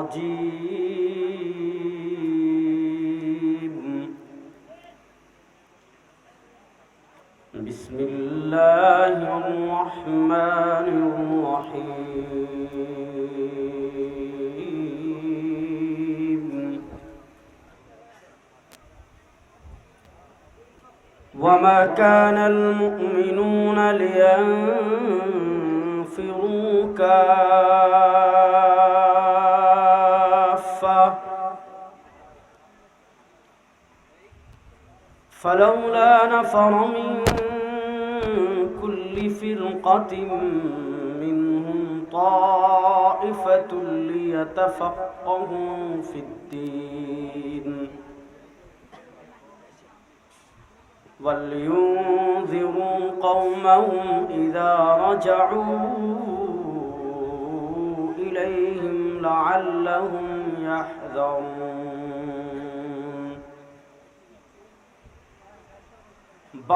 الرجيم بسم الله الرحمن الرحيم وما كان المؤمنون لينفروا كافة فلولا نفر من كل فرقة منهم طائفة ليتفقهوا في الدين ولينذروا قومهم إذا رجعوا إليهم لعلهم يحذرون.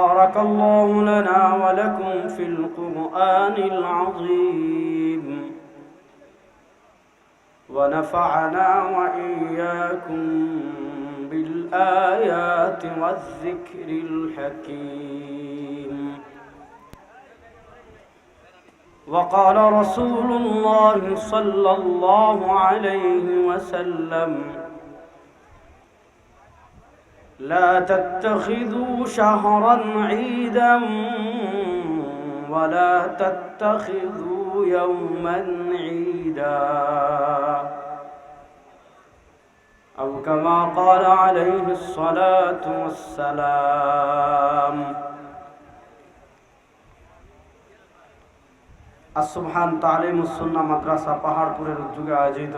بارك الله لنا ولكم في القرآن العظيم ونفعنا وإياكم بالآيات والذكر الحكيم. وقال رسول الله صلى الله عليه وسلم لا تتخذوا شهرا عيدا ولا تتخذوا يوما عيدا أو كما قال عليه الصلاة والسلام. আসুবহান তালিমুস সুন্নাহ মাদ্রাসা পাহাড়পুরের উদ্যোগে আয়োজিত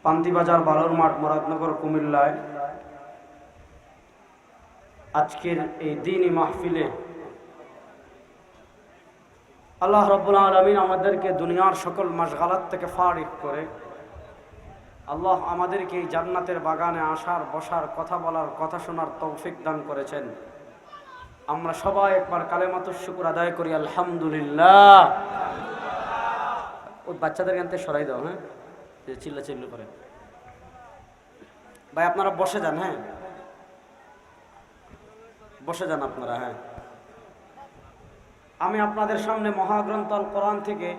পান্তিবাজার বালুরমাঠ মুরাদনগর কুমিল্লায় আজকের এই দ্বীনি মাহফিলে আল্লাহ রাব্বুল আলামিন আমাদেরকে দুনিয়ার সকল মাশগালাত থেকে ফারিগ করে আল্লাহ আমাদেরকে এই জান্নাতের বাগানে আসার, বসার, কথা বলার, কথা শোনার তৌফিক দান করেছেন। আমরা সবাই একবার কালেমাতুশ শুকর আদায় করি আলহামদুলিল্লাহ। ওই বাচ্চাদের কানতে সরাই দাও, হ্যাঁ, যে চিল্লা করে। ভাই আপনারা বসে যান, হ্যাঁ বসে যান আপনারা। হ্যাঁ, আমি আপনাদের সামনে মহাগ্রন্থ আল কোরআন থেকে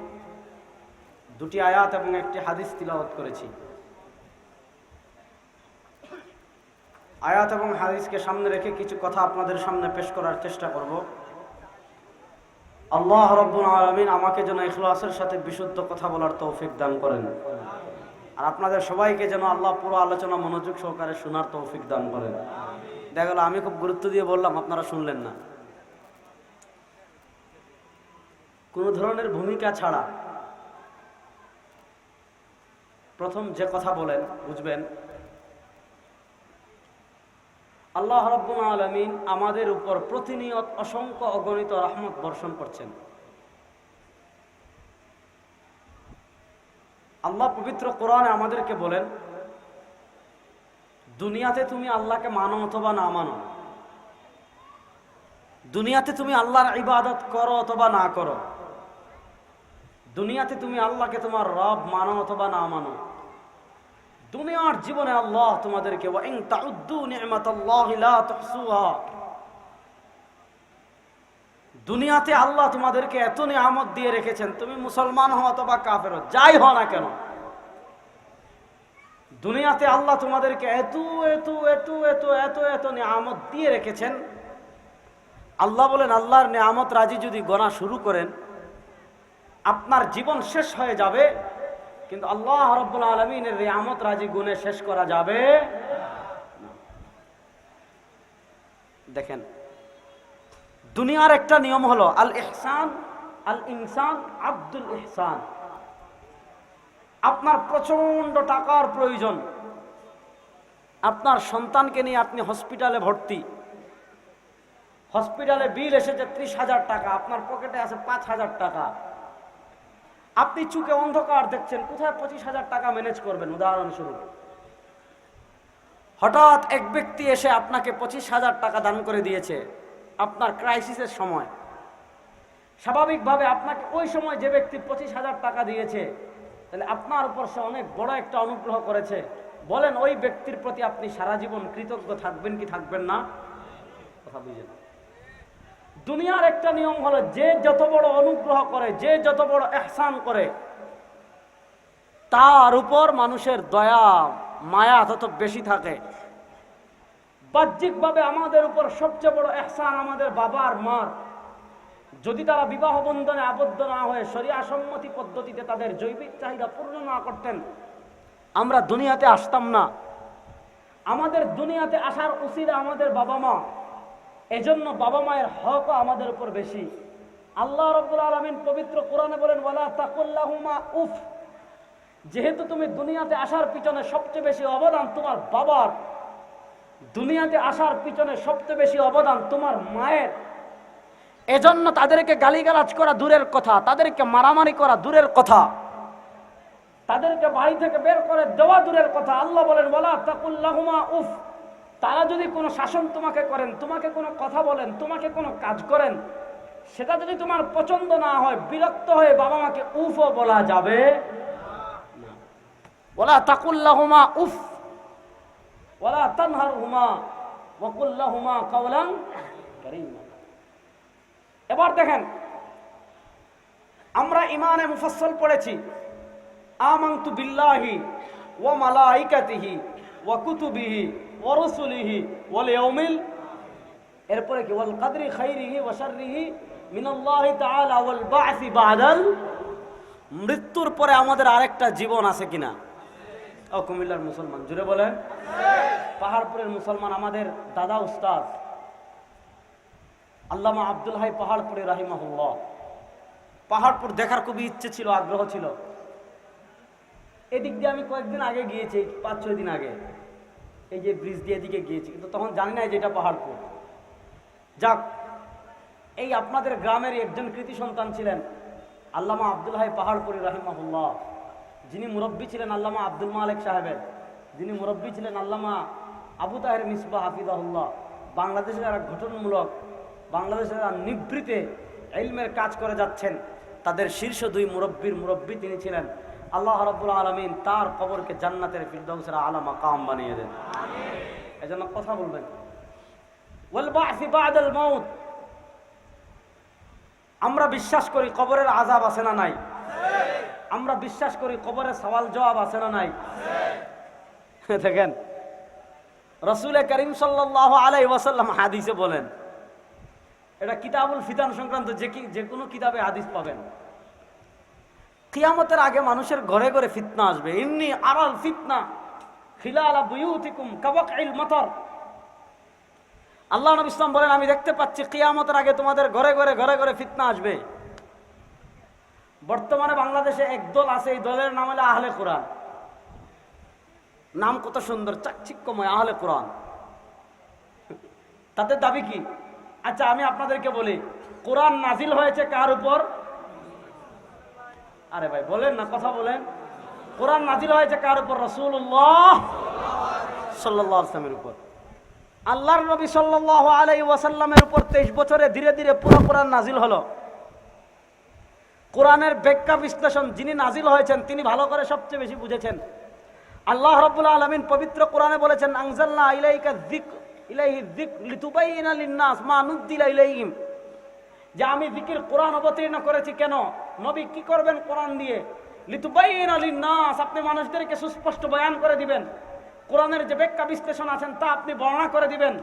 দুটি আয়াত এবং একটি হাদিস তিলাওয়াত করেছি। আয়াত এবং হাদিসকে সামনে রেখে কিছু কথা আপনাদের সামনে পেশ করার চেষ্টা করব। আল্লাহ রাব্বুল আলামিন আমাকে যেন ইখলাসের সাথে বিশুদ্ধ কথা বলার তৌফিক দান করেন, আর আপনাদের সবাইকে যেন আল্লাহ পুরো আলোচনা মনোযোগ সহকারে শোনার তৌফিক দান করেন। দেখা গেল আমি খুব গুরুত্ব দিয়ে বললাম, আপনারা শুনলেন না। কোনো ধরনের ভূমিকা ছাড়া প্রথম যে কথা বলেন বুঝবেন, আল্লাহ রাব্বুল আলামিন আমাদের উপর প্রতিনিয়ত অসংখ্য অগণিত রহমত বর্ষণ করছেন। আল্লাহ পবিত্র কোরআনে আমাদেরকে বলেন, দুনিয়াতে তুমি আল্লাহকে মানো অথবা না মানো, দুনিয়াতে তুমি আল্লাহর ইবাদত করো অথবা না করো, দুনিয়াতে তুমি আল্লাহকে তোমার রব মানো অথবা না মানো, দুনিয়ার জীবনে আল্লাহ তোমাদেরকে ওয়া ইন তাউদ্দু নি'মাতাল্লাহি লা তুহসুহা, দুনিয়াতে আল্লাহ তোমাদেরকে এত নিয়ামত দিয়ে রেখেছেন, তুমি মুসলমান হও অথবা কাফের হও, যাই হও না কেন, দুনিয়াতে আল্লাহ তোমাদেরকে এত এত এত এত এত এত নিয়ামত দিয়ে রেখেছেন। আল্লাহ বলেন, আল্লাহর নিয়ামত রাজি যদি গোনা শুরু করেন আপনার জীবন শেষ হয়ে যাবে, কিন্তু আল্লাহ রাব্বুল আলামিনের নিয়ামত রাজি গুণে শেষ করা যাবে না। দেখেন, দুনিয়ার একটা নিয়ম হলো আল ইহসান, আল ইনসান আব্দুল ইহসান। আপনার প্রচন্ড টাকার প্রয়োজন, আপনার সন্তানকে নিয়ে আপনি হসপিটালে ভর্তি, হসপিটালে বিল এসেছে 30,000 টাকা, আপনার পকেটে আছে 5,000 টাকা, আপনি চোখে অন্ধকার দেখছেন, কোথায় 25,000 টাকা ম্যানেজ করবেন। উদাহরণস্বরূপ হঠাৎ এক ব্যক্তি এসে আপনাকে 25,000 টাকা দান করে দিয়েছে আপনার ক্রাইসিসের সময়, স্বাভাবিকভাবে আপনাকে ওই সময় যে ব্যক্তি 25,000 টাকা দিয়েছে, তাহলে আপনার উপর সে অনেক বড় একটা অনুগ্রহ করেছে। বলেন ওই ব্যক্তির প্রতি আপনি সারা জীবন কৃতজ্ঞ থাকবেন কি থাকবেন না? কথা বুঝেন। দুনিয়ার একটা নিয়ম হলো, যে যত বড় অনুগ্রহ করে, যে যত বড় ইহসান করে, তার উপর মানুষের দয়া মায়া তত বেশি থাকে। বাহ্যিকভাবে আমাদের উপর সবচেয়ে বড় ইহসান আমাদের বাবার মার। যদি তারা বিবাহ বন্ধনে আবদ্ধ না হয়ে শরিয়া সম্মতি পদ্ধতিতে তাদের জৈবিক চাহিদা পূর্ণ না করতেন, আমরা দুনিয়াতে আসতাম না। আমাদের দুনিয়াতে আসার উসিলা আমাদের বাবা মা, এজন্য বাবা মায়ের হকও আমাদের উপর বেশি। আল্লাহ রাব্বুল আলামিন পবিত্র কোরআনে বলেন, ওয়ালা তাকুল্লাহুমা উফ। যেহেতু তুমি দুনিয়াতে আসার পিছনে সবচেয়ে বেশি অবদান তোমার বাবার, দুনিয়াতে আসার পিছনে সবচেয়ে বেশি অবদান তোমার মায়ের, এজন্য তাদেরকে গালিগালাজ করা দূরের কথা, তাদেরকে মারামারি করা দূরের কথা, তাদেরকে বাড়ি থেকে বের করে দেওয়া দূরের কথা। আল্লাহ বলেন, ওয়ালা তাকুল্লাহুমা উফ। তারা যদি কোনো শাসন তোমাকে করেন, তোমাকে কোনো কথা বলেন, তোমাকে কোনো কাজ করেন, সেটা যদি তোমার পছন্দ না হয়, বিরক্ত হয়ে বাবা মাকে উফও বলা যাবে না। ওয়ালা তাকুল্লাহুমা উফ ওয়ালা তানহারহুমা ওয়া কুল লাহুমা কাওলান কারীমা। এবার দেখেন, আমরা ইমানে মুফাসসাল পড়েছি, আমানতু বিল্লাহি ওয়া মালাইকাতিহি ওয়া কুতুবিহি ওয়া রাসূলিহি ওয়াল ইয়াউমিল, এরপরে কি ওয়াল কদরি খাইরিহি ওয়া শাররিহি মিনাল্লাহি তাআলা ওয়াল বা'সি বা'দাল। মৃত্যুর পরে আমাদের আরেকটা জীবন আছে কিনা? ও কুমিল্লার মুসলমান জুড়ে বলেন। পাহাড়পুরের মুসলমান, আমাদের দাদা উস্তাদ আল্লামা আব্দুল হাই পাহাড়পুরে রাহিমাহুল্লাহ। পাহাড়পুর দেখার খুবই ইচ্ছে ছিল, আগ্রহ ছিল। এদিক দিয়ে আমি কয়েকদিন আগে গিয়েছি, 5-6 দিন আগে, এই যে ব্রিজ দিয়ে এদিকে গিয়েছি, কিন্তু তখন জানি না যে এটা পাহাড়পুর। যাক, এই আপনাদের গ্রামের একজন কৃতি সন্তান ছিলেন আল্লামা আব্দুল হাই পাহাড়পুরি রাহিমাহুল্লাহ, যিনি মুরব্বী ছিলেন আল্লামা আব্দুল মালিক সাহেবের, যিনি মুরব্বী ছিলেন আল্লামা আবু তাহের মিসবাহ হাফিজাহুল্লাহ। বাংলাদেশের যারা গঠনমূলক, বাংলাদেশের যারা নিবৃতে ইলমের কাজ করে যাচ্ছেন, তাদের শীর্ষ 2 মুরব্বীর মুরব্বী তিনি ছিলেন। আল্লাহ রাব্বুল আলামিন তার কবরকে জান্নাতের ফিরদাউসের আলা মাকাম বানিয়ে দেন। আমিন। এজন্য কথা বলবেন, ওয়াল বা'সি বা'দাল মাউত। আমরা বিশ্বাস করি কবরের আযাব আছে না নাই? আমরা বিশ্বাস করি কবরের সওয়াল জবাব আছে না নাই? দেখেন, রাসূল করিম সাল্লাল্লাহু আলাইহি ওয়াসাল্লাম হাদিসে বলেন, এটা কিতাবুল ফিতান সংক্রান্ত যে কোনো কিতাবে হাদিস পাবেন, কিয়ামতের আগে মানুষের ঘরে ঘরে ফিতনা আসবে। ইন্নী আরাল ফিতনা খিলালা বুয়ুতিকুম কাওয়াকিল মাতার। আল্লাহ নবী ইসলাম বলেন, আমি দেখতে পাচ্ছি কিয়ামতের আগে তোমাদের ঘরে ঘরে ঘরে ঘরে ফিতনা আসবে। বর্তমানে বাংলাদেশে এক দল আছে, এই দলের নাম হলো আহলে কোরআন। নাম কত সুন্দর, চাকচিক্যময়, আহলে কোরআন। তাদের দাবি কি? আচ্ছা, আমি আপনাদেরকে বলি, কোরআন নাজিল হয়েছে কার উপর? আরে ভাই বলেন না, কথা বলেন। কোরআন নাজিল হয়েছে কার উপর? রাসূলুল্লাহ সাল্লাল্লাহু আলাইহি ওয়াসাল্লামের উপর। আল্লাহর নবী সাল্লাল্লাহু আলাইহি ওয়াসাল্লামের উপর 23 বছরে ধীরে ধীরে পুরো কোরআন নাজিল হলো। কোরআনের ব্যাখ্যা বিশ্লেষণ যিনি নাজিল হয়েছেন তিনি ভালো করে সবচেয়ে বেশি বুঝেছেন। আল্লাহ রাব্বুল আলামিন পবিত্র কোরআনে বলেছেন, আনজালনা ইলাইকা ইলাইহি যিকর লিতুবাইয়িনা লিন-নাস মা নুযিলা ইলাইহিম, যে আমি জিকির কোরআন অবতীর্ণ করেছি। কেন? নবী কি করবেন কোরআন দিয়ে? লিতুবাইয়িনা লিন-নাস, আপনি মানুষদেরকে সুস্পষ্ট বয়ান করে দিবেন। কোরআনের যে ব্যাখ্যা বিশ্লেষণ আছেন তা আপনি বর্ণনা করে দিবেন।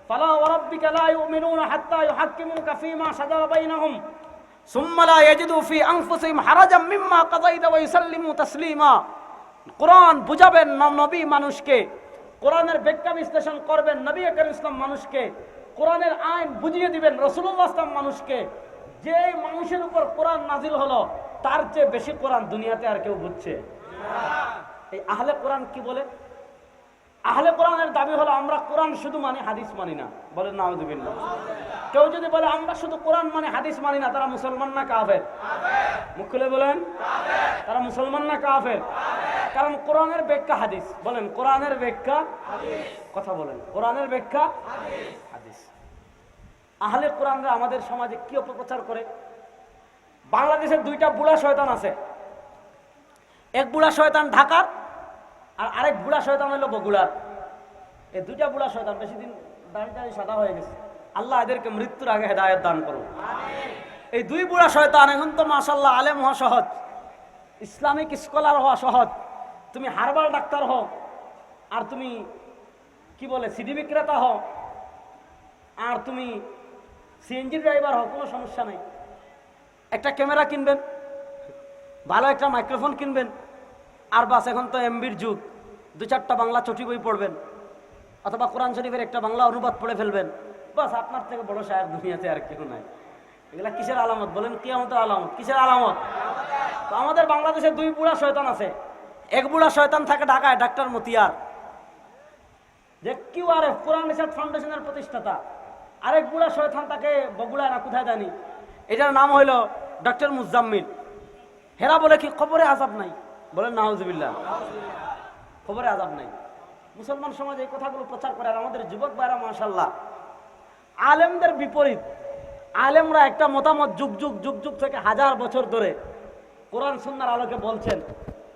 ফালা ওয়া রাব্বিকা লা ইউমিনুনা হাত্তা ইউহাক্কিমুকা ফীমা শাজারা বাইনাহুম সুম্মা লা ইয়াজিদু ফী আনফুসিহিম হারাজাম মিম্মা কাযাইতা ওয়া ইউসাল্লিমু তাসলিমা। কোরআন বুঝাবেন নবী মানুষকে, কোরআনের ব্যাখ্যা বিশ্লেষণ করবেন নবী করিম ইসলাম মানুষকে, কোরআনের আইন বুঝিয়ে দিবেন রাসূলুল্লাহ ইসলাম মানুষকে। যে মানুষের উপর কোরআন নাজিল হলো তার চেয়ে বেশি কোরআন দুনিয়াতে আর কেউ বুঝছে না। এই আহলে কোরআন কি বলে? আহলে কোরআনের দাবি হলো, আমরা কোরআন শুধু মানি, হাদিস মানি না। বলেন নাউযুবিল্লাহ। কেউ যদি বলে আমরা শুধু কোরআন মানে হাদিস মানি না, তারা মুসলমান না কাফের? মুখ খুলে বলেন, তারা মুসলমান না কাফের? কারণ কোরআনের ব্যাখ্যা হাদিস। বলেন কোরআনের ব্যাখ্যা হাদিস। কথা বলেন, কোরআনের ব্যাখ্যা হাদিস। আহলে কোরআনরা আমাদের সমাজে কি অপপ্রচার করে? বাংলাদেশের দুইটা বুড়া শয়তান আছে, এক বুড়া শয়তান ঢাকার আর আরেক বুড়া শয়তান হলো বগুড়ার। এই দুইটা বুড়া শয়তান বেশি দিন দাঁড়িয়ে সাদা হয়ে গেছে, আল্লাহ এদেরকে মৃত্যুর আগে হেদায়েত দান করুন। এই দুই বুড়া শয়তান এখন তো মাশাআল্লাহ আলেম হওয়া সহজ, ইসলামিক স্কলার হওয়া সহজ। তুমি হারবার ডাক্তার হও আর তুমি কি বলে সিডি বিক্রেতা হও আর তুমি সিএনজি ড্রাইভার হও, কোনো সমস্যা নাই। একটা ক্যামেরা কিনবেন, ভালো একটা মাইক্রোফোন কিনবেন, আর বাস এখন তো এমবির যুগ, 2-4টা বাংলা চটি বই পড়বেন অথবা কোরআন শরীফের একটা বাংলা অনুবাদ পড়ে ফেলবেন, বাস আপনার থেকে বড় শায়েখ দুনিয়াতে আর কেউ নাই। এগুলা কিসের আলামত বলেন? কিয়ামতের আলামত। কিসের আলামত? তো আমাদের বাংলাদেশে দুই বুড়া শয়তান আছে, এক বুড়া শয়তান থাকে ঢাকায়, ডাক্তার মতিয়ার, যে কিউআরএফ কোরআন রিসার্চ ফাউন্ডেশনের প্রতিষ্ঠাতা। আরেক বুড়া শয়তান তাকে বগুড়ায় না কোথায় জানি, এটার নাম হইল ডক্টর মুজাম্মিল। হেরা বলে কি কবরে আযাব নাই? বলেন নাউজুবিল্লাহ, কবরে আযাব নাই। মুসলমান সমাজ এই কথাগুলো প্রচার করে, আর আমাদের যুবক ভাইরা মাশাআল্লাহ আলেমদের বিপরীত। আলেমরা একটা মতামত যুগ যুগ যুগ যুগ থেকে 1000 বছর ধরে কোরআন সুন্নাহর আলোকে বলছেন।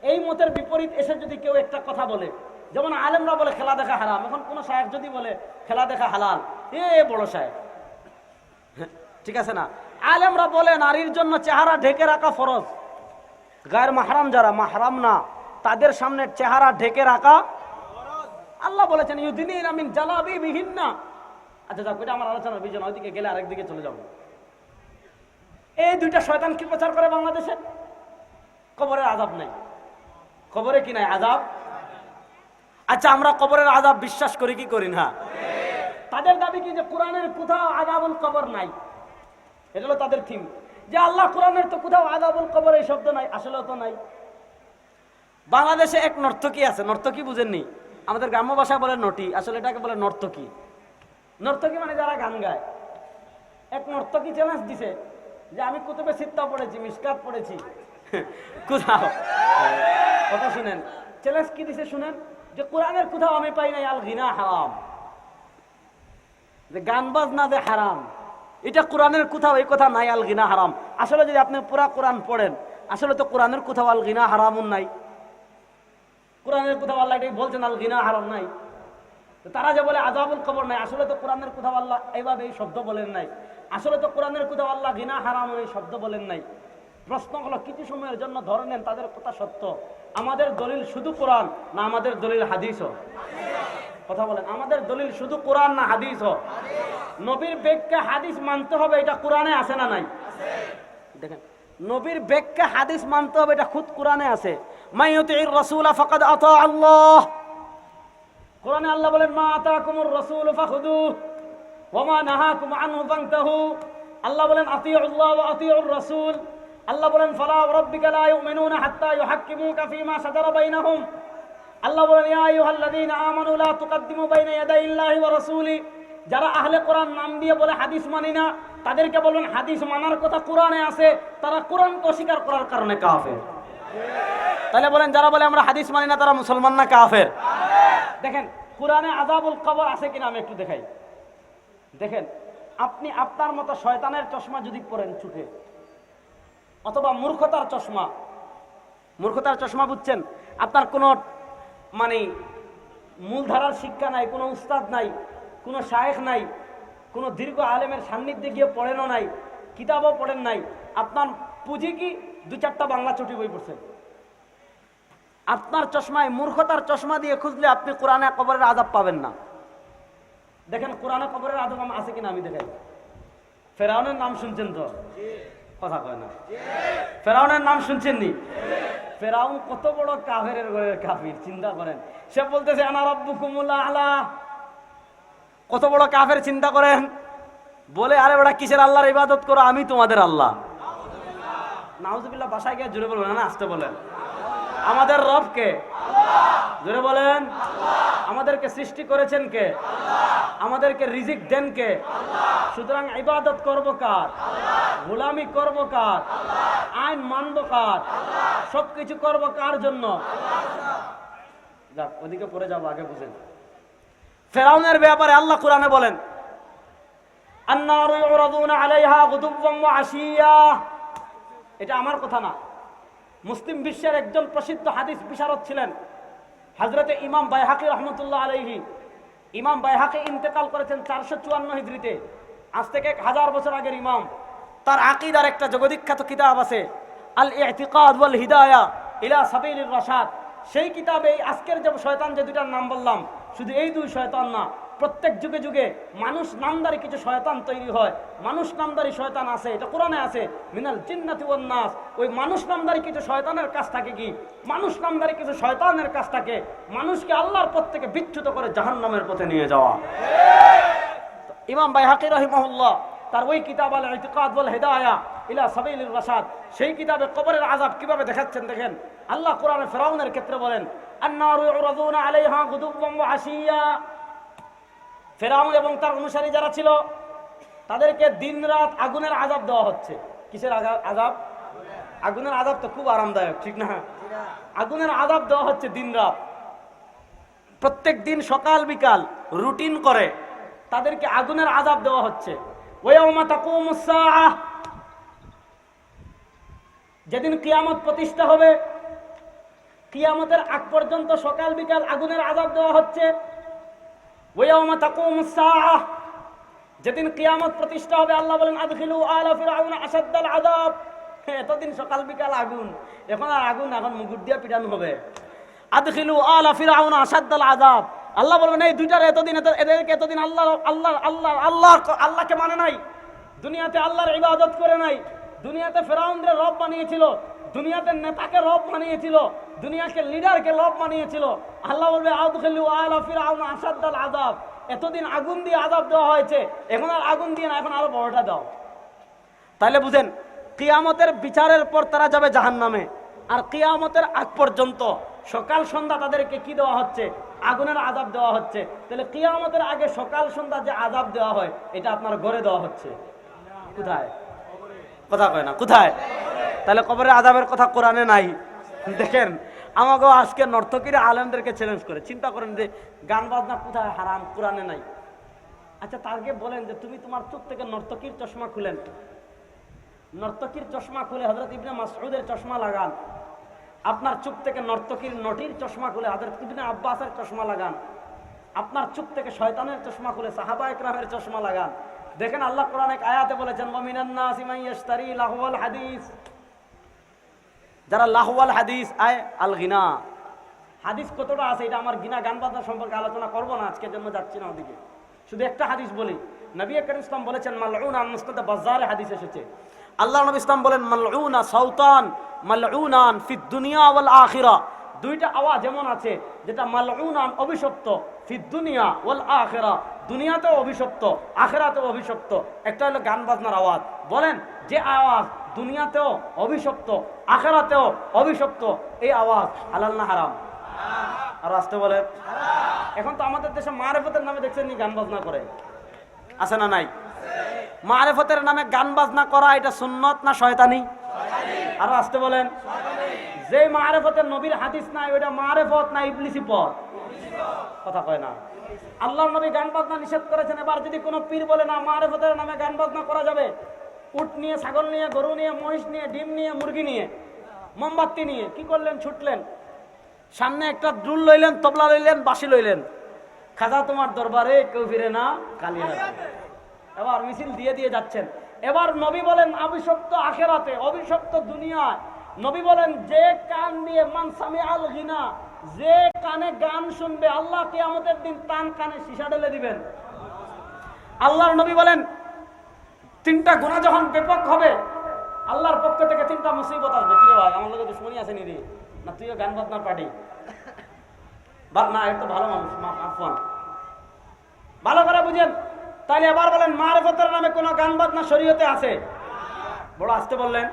এই মতের বিপরীত এসে যদি কেউ একটা কথা বলে, যেমন আলেমরা বলে খেলা দেখা হারাম, এখন কোন শায়েখ যদি বলে খেলা দেখা হালাল, এ বড় শায়েখ, ঠিক আছে না? আলেমরা বলে নারীর জন্য চেহারা ঢেকে রাখা ফরজ, গায়ের মাহরাম যারা মাহরাম না তাদের সামনে চেহারা ঢেকে রাখা আল্লাহ বলেছেন ইউদিনিনা মিন জালাবিবিহিন্না। আচ্ছা যাক, এটা আমার আলোচনার বিজন, ওইদিকে গেলে আরেকদিকে চলে যাব। এই দুইটা শয়তান কি প্রচার করে বাংলাদেশে? কবরের আযাব নাই। কবরে কি নাই? আযাব। আচ্ছা, আমরা কবরের আযাব বিশ্বাস করি কি করি না? তাদের দাবি কি যে কোরআনের কোথাও আযাবুল কবর নাই, এটা হলো তাদের থিম, যে আল্লাহ কোরআনের তো কোথাও আযাবুল কবর এই শব্দ নাই, আসলে তো নাই। বাংলাদেশে এক নর্তকী আছে, নর্তকী বুঝেননি? আমাদের গ্রাম্য ভাষায় বলে নটি, আসলে এটাকে বলে নর্তকী। নর্তকী মানে যারা গান গায়। এক নর্তকী চ্যালেঞ্জ দিছে যে আমি কুতুবে সিত্তা পড়েছি, মিশকাত পড়েছি, কোথাও কথা শুনেন, চ্যালেঞ্জ কি দিছে শুনেন, যে কোরআনের কোথাও আমি পাই নাই আল গিনা হারাম, যে গান বাজনা যে হারাম, এটা কোরআনের কোথাও এই কথা নাই আল গিনা হারাম। আসলে যদি আপনি পুরা কোরআন পড়েন, আসলে তো কোরআনের কোথাও আল গিনা হারামুন নাই, কোরআনের কোথাও আল্লাহ এটাই বলছেন আল গিনা হারাম নাই। তারা যে বলে আযাবুল কবর নাই, আসলে তো কোরআনের কোথাও আল্লাহ এইভাবে এই শব্দ বলেন নাই, আসলে তো কোরআনের কোথাও আল্লাহ গিনা হারাম এই শব্দ বলেন নাই। প্রশ্ন হলো কিছু সময়ের জন্য ধরে নেন তাদের কথা সত্য, আমাদের দলিল শুধু কোরআন না আমাদের দলিল হাদিসও? কথা বলেন, আমাদের দলিল শুধু কোরআন না হাদিসও? নবীর ব্যাখ্যা হাদিস মানতে হবে, এটা কোরআনে আছে না নাই? দেখেন, নবীর ব্যাখ্যা হাদিস মানতে হবে, এটা খুদ কোরআনে আছে। মাইয়ুতির রাসূলা ফাকাদ আতা আল্লাহ। কোরআনে আল্লাহ বলেন মা আতাকুমুর রাসূলু ফাখুদুহু ওয়া মা নাহাকুম আনহু ফান্তাহু। আল্লাহ বলেন আতিউল্লাহ ওয়া আতিউর রাসূল। আল্লাহ বলেন ফালা রাব্বিকা লা ইউমিনুনা হাত্তা ইউহাক্কিমুকা ফীমা শাজারা বাইনাহুম। আল্লাহ বলেন ইয়া আইয়ুহাল্লাযীনা আমানু লা তুকদ্দিমু বাইনা ইয়াদাইল্লাহি ওয়া রাসূলি। যারা আহলে কোরআন নাম দিয়ে বলে হাদিস মানি না, তাদেরকে বলবেন হাদিস মানার কথা কোরআনে আছে, তারা কোরআনকে অস্বীকার করার কারণে কাফের। তাহলে বলেন যারা বলে আমরা হাদিস মানি না তারা মুসলমান না কাফের? দেখেন কোরআনে আযাবুল কবর আছে কিনা আমি একটু দেখাই। দেখেন, আপনি আপনার মতো শয়তানের চশমা যদি পরেন চোখে, অথবা মূর্খতার চশমা, মূর্খতার চশমা বুঝছেন, আপনার কোনো মানে মূলধারার শিক্ষা নাই, কোনো উস্তাদ নাই, কোনো শায়েখ নাই, কোনো দীর্ঘ আলেমের সান্নিধ্যে গিয়ে পড়েনও নাই, কিতাবও পড়েন নাই, আপনার পুঁজি কি 2-4টা বাংলা চটি বই পড়ছেন। আপনার চশমায় মূর্খতার চশমা দিয়ে খুঁজলে আপনি কোরআনে কবরের আযাব পাবেন না। দেখেন কোরআনে কবরের আযাব আছে কিনা আমি দেখাই। ফেরাউনের নাম শুনছেন তো? কথা কয় না। ফেরাউনের নাম শুনছেন নি? ফেরাউন কত বড় কাফেরের ঘরের কাফির, চিন্তা করেন। সে বলতেছে আনা রাব্বুকুমুল আ'লা। কত বড় কাফের চিন্তা করেন। বলে আরে বেটা কিসের আল্লাহর ইবাদত করো, আমি তোমাদের আল্লাহ। নাউজুবিল্লাহ। বাসায় গিয়ে জোরে বলবেন না, আসতে বলেন। আমাদের রব কে? জোরে বলেন। আমাদেরকে সৃষ্টি করেছেন কে? আমাদেরকে রিজিক দেন কে? সুতরাং ইবাদত করব কার? গোলামি করব কার? আইন মানব কার? সবকিছু করব কার জন্য? যাক, ওদিকে পরে যাবো, আগে বুঝেন। ফেরাউনের ব্যাপারে আল্লাহ কোরআনে বলেন আন্নারু ইউরাদুনা আলাইহা গুদুওয়ান ওয়া আশিয়া। এটা আমার কথা না, মুসলিম বিশ্বের একজন প্রসিদ্ধ হাদিস বিশারদ ছিলেন হযরতে ইমাম বাইহাকি রহমতুল্লাহ আলাইহি। ইমাম বাইহাকি ইন্তেকাল করেছেন 454 হিজরিতে, আজ থেকে 1000 বছর আগের ইমাম। তার আকীদার একটা জগবিখ্যাত কিতাব আছে, আল ইতিকাদ ওয়াল হিদায়া ইলা সাবিলির রাশাদ। সেই কিতাবে আজকের যে শয়তান, যে দুইটার নাম বললাম, শুধু এই দুই শয়তান না, প্রত্যেক যুগে যুগে মানুষ নামদারি কিছু শয়তান তৈরি হয়। মানুষ নামদারি শয়তান আছে, এটা কোরআনে আছে, মিনাল জিন্নাতি ওয়ান নাস। ওই মানুষ নামদারি কিছু শয়তানের কাজ থাকে কি? মানুষ নামদারি কিছু শয়তানের কাজ থাকে মানুষকে আল্লাহর পথ থেকে বিচ্যুত করে জাহান্নামের পথে নিয়ে যাওয়া। ইমাম বাইহাকি রাহিমাহুল্লাহ তার ওই কিতাব আল ইতিকাদ ওয়াল হিদায়া ইলা সাবিলির রাশাদ, সেই কিতাবে কবরের আযাব কিভাবে দেখাচ্ছেন দেখেন। আল্লাহ কোরআনে ফিরাউনের ক্ষেত্রে বলেন, আন্নারু ইউরাদুনা আলাইহা গুদুওয়ান ওয়া আশিয়া। ফিরাউন এবং তার অনুসারী যারা ছিল তাদেরকে দিনরাত আগুনের আযাব দেওয়া হচ্ছে। কিসের আযাব? আগুনের আযাব তো খুব আরামদায়ক, ঠিক না? আগুনের আযাব দেওয়া হচ্ছে দিনরাত, প্রত্যেক দিন সকাল বিকাল রুটিন করে তাদেরকে আগুনের আযাব দেওয়া হচ্ছে। ওয়ায়াউমা তাকুমুস সাআহ, যেদিন কিয়ামত প্রতিষ্ঠা হবে, কিয়ামতের আগ পর্যন্ত সকাল বিকাল আগুনের আযাব দেওয়া হচ্ছে। ওয়ায়াউমা তাকুমুস সাআহ, যেদিন কিয়ামত প্রতিষ্ঠা হবে, আল্লাহ বলেন আদখিলু আলা ফিরআউনা আশাদ্দাল আযাব। এতদিন সকাল বিকাল আগুন, এখন আর আগুন, এখন মুগুর দিয়ে পিটানো হবে। আদখিলু আলা ফিরআউনা আশাদ্দাল আযাব। আল্লাহ বলবেন এই দুইটার এতদিন, এদেরকে এতদিন আল্লাহকে মানে নাই, দুনিয়াতে আল্লাহর ইবাদত করে নাই, দুনিয়াতে ফিরআউনকে রব বানিয়েছিল, দুনিয়াতে নেতাকে রব বানিয়েছিল, দুনিয়াকে লিডারকে রব বানিয়েছিল। আল্লাহ বলবে আদখিলু আলা ফিরআউনা আশাদ্দাল আযাব। এতদিন আগুন দিয়ে আযাব দেওয়া হয়েছে, এখন আর আগুন দিয়ে না, এখন আরো বড়টা দাও। তাহলে বুঝেন, কিয়ামতের বিচারের পর তারা যাবে জাহান্নামে, আর কিয়ামতের আগ পর্যন্ত সকাল সন্ধ্যা তাদেরকে কি দেওয়া হচ্ছে? আগুনের আযাব দেওয়া হচ্ছে। তাহলে কিয়ামতের আগে সকাল সন্ধ্যা যে আযাব দেওয়া হয়, এটা আপনার ঘরে দেওয়া হচ্ছে। কোথায়? কথা কয় না, কোথায়? তাহলে কবরের আযাবের কথা কোরআনে নাই। দেখেন, আমাকেও আজকে নর্তকীরা আলেমদেরকে চ্যালেঞ্জ করে, চিন্তা করেন যে গান বাজনা কোথায় হারাম, কোরআনে নাই। আচ্ছা, তাকে বলেন যে তুমি তোমার চোখ থেকে নর্তকীর চশমা খুলেন, নর্তকীর চশমা খুলে হযরত ইবনে মাসউদের চশমা লাগান, আপনার চোখ থেকে নর্তকীর নটির চশমা খুলে হযরত ইবনে আব্বাসের চশমা লাগান, আপনার চোখ থেকে শয়তানের চশমা খুলে সাহাবা ইকরামের চশমা লাগান। দেখেন আল্লাহ কোরআনে এক আয়াতে বলেছেন, ওয়া মিনান নাসি মান ইয়াশতারি লাহওয়াল হাদিস। যারা লাহওয়াল হাদিস আয় আল গিনা, হাদিস কতটা আছে এটা আমার গিনা গান বাজনা সম্পর্কে আলোচনা করব না, আজকের জন্য যাচ্ছি না ওদিকে। শুধু একটা হাদিস বলি, নবী করিম ইসলাম বলেছেন মালউনা, মুসনাদ বাজ্জারে হাদিস এসেছে, আল্লাহ নবী ইসলাম বলেন মালউনা সাউতান মালউনান ফিদ দুনিয়া ওয়াল আখিরা। দুইটা আওয়াজ যেমন আছে, যেটা মালউনান অভিশপ্ত, ফিদ দুনিয়া ওয়াল আখিরা, দুনিয়াতেও অভিশপ্ত আখিরাতেও অভিশপ্ত। একটা হলো গান বাজনার আওয়াজ। বলেন যে আওয়াজ দুনিয়াতেও অভিশপ্ত আখিরাতেও অভিশপ্ত, এই আওয়াজ হালাল না হারাম? আর আসতে বলেন। এখন তো আমাদের দেশে মারেফতের নামে দেখছেন নি গান বাজনা করে, আছে না নাই? মারেফতের নামে গান বাজনা করা এটা সুন্নত না শয়তানি? আর আসতে বলেন। যে মারেফতের নবীর হাদিস নাই, ওইটা মারেফত না ইবলিসি পথ? কথা কয় না। আল্লাহর নবী গান বাজনা নিষেধ করেছেন। এবার যদি কোনো পীর বলে না মারেফতের নামে গান বাজনা করা যাবে, উট নিয়ে, ছাগল নিয়ে, গরু নিয়ে, মহিষ নিয়ে, ডিম নিয়ে, মুরগি নিয়ে, মোমবাতি নিয়ে কি করলেন? ছুটলেন, সামনে একটা ডুল লইলেন, তবলা লইলেন, বাঁশি লইলেন, খাজা তোমার দরবারে কেউ ফিরে না কালিয়াতে। এবার মিছিল দিয়ে দিয়ে যাচ্ছেন। এবার নবী বলেন অভিশপ্ত আখিরাতে, অভিশপ্ত দুনিয়ায়। নবী বলেন যে কান দিয়ে মান সামিআল গিনা, যে কানে গান শুনবে, আল্লাহ কিয়ামতের দিন তার কানে সীসা ঢেলে দিবেন। আল্লাহর নবী বলেন তিনটা গুনাহ যখন ব্যাপক হবে, আল্লাহর পক্ষ থেকে তিনটা মুসিবত আসবে। কি রে ভাই, আমার লগে দুশমনি আছে নি রে? না তুইও গান বাজনার পার্টি? বাদ না, একটু ভালো মানুষ, আফওয়ান, ভালো করে বুঝেন। তাহলে এবার বলেন মারেফতের নামে কোন গান বাজনা শরীয়তে আছে? বড় আসতে বললেন।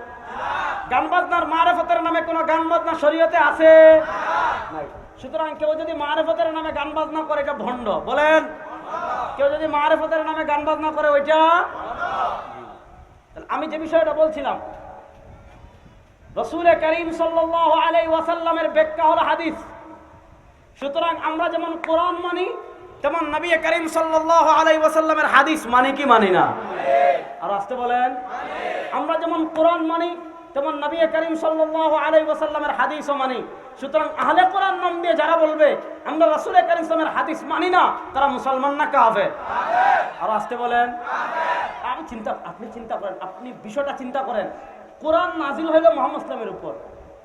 গান বাজনার মারেফতের নামে কোন গান বাজনা শরীয়তে আছে? নাই। সুতরাং কেউ যদি মারেফতের নামে গান বাজনা করে, এটা ভণ্ড। বলেন, কেউ যদি মারেফতের নামে গান বাজনা করে, ওইটা। আমি যে বিষয়টা বলছিলাম, রাসূল করিম সাল্লাল্লাহু আলাইহি ওয়াসাল্লামের ব্যাখ্যা হলো হাদিস। সুতরাং আমরা যেমন কোরআন মানি, তেমন নবী করিম সাল্লাল্লাহু আলাইহি ওয়াসাল্লামের হাদিস মানি কি মানি না? আর আসতে বলেন। আমরা যেমন কোরআন মানি, তেমন নবী করিম সাল্লাল্লাহু আলাইহি ওয়াসাল্লামের হাদিসও মানি। সুতরাং আহলে কোরআন নাম দিয়ে যারা বলবে আমরা রাসূল করিম সাল্লাল্লাহু আলাইহি হাদিস মানি না, তারা মুসলমান না কাফের? আর আসতে বলেন আপনি চিন্তা করেন, আপনি বিষয়টা চিন্তা করেন। কোরআন নাজিল হইল মুহাম্মদ ইসলামের উপর,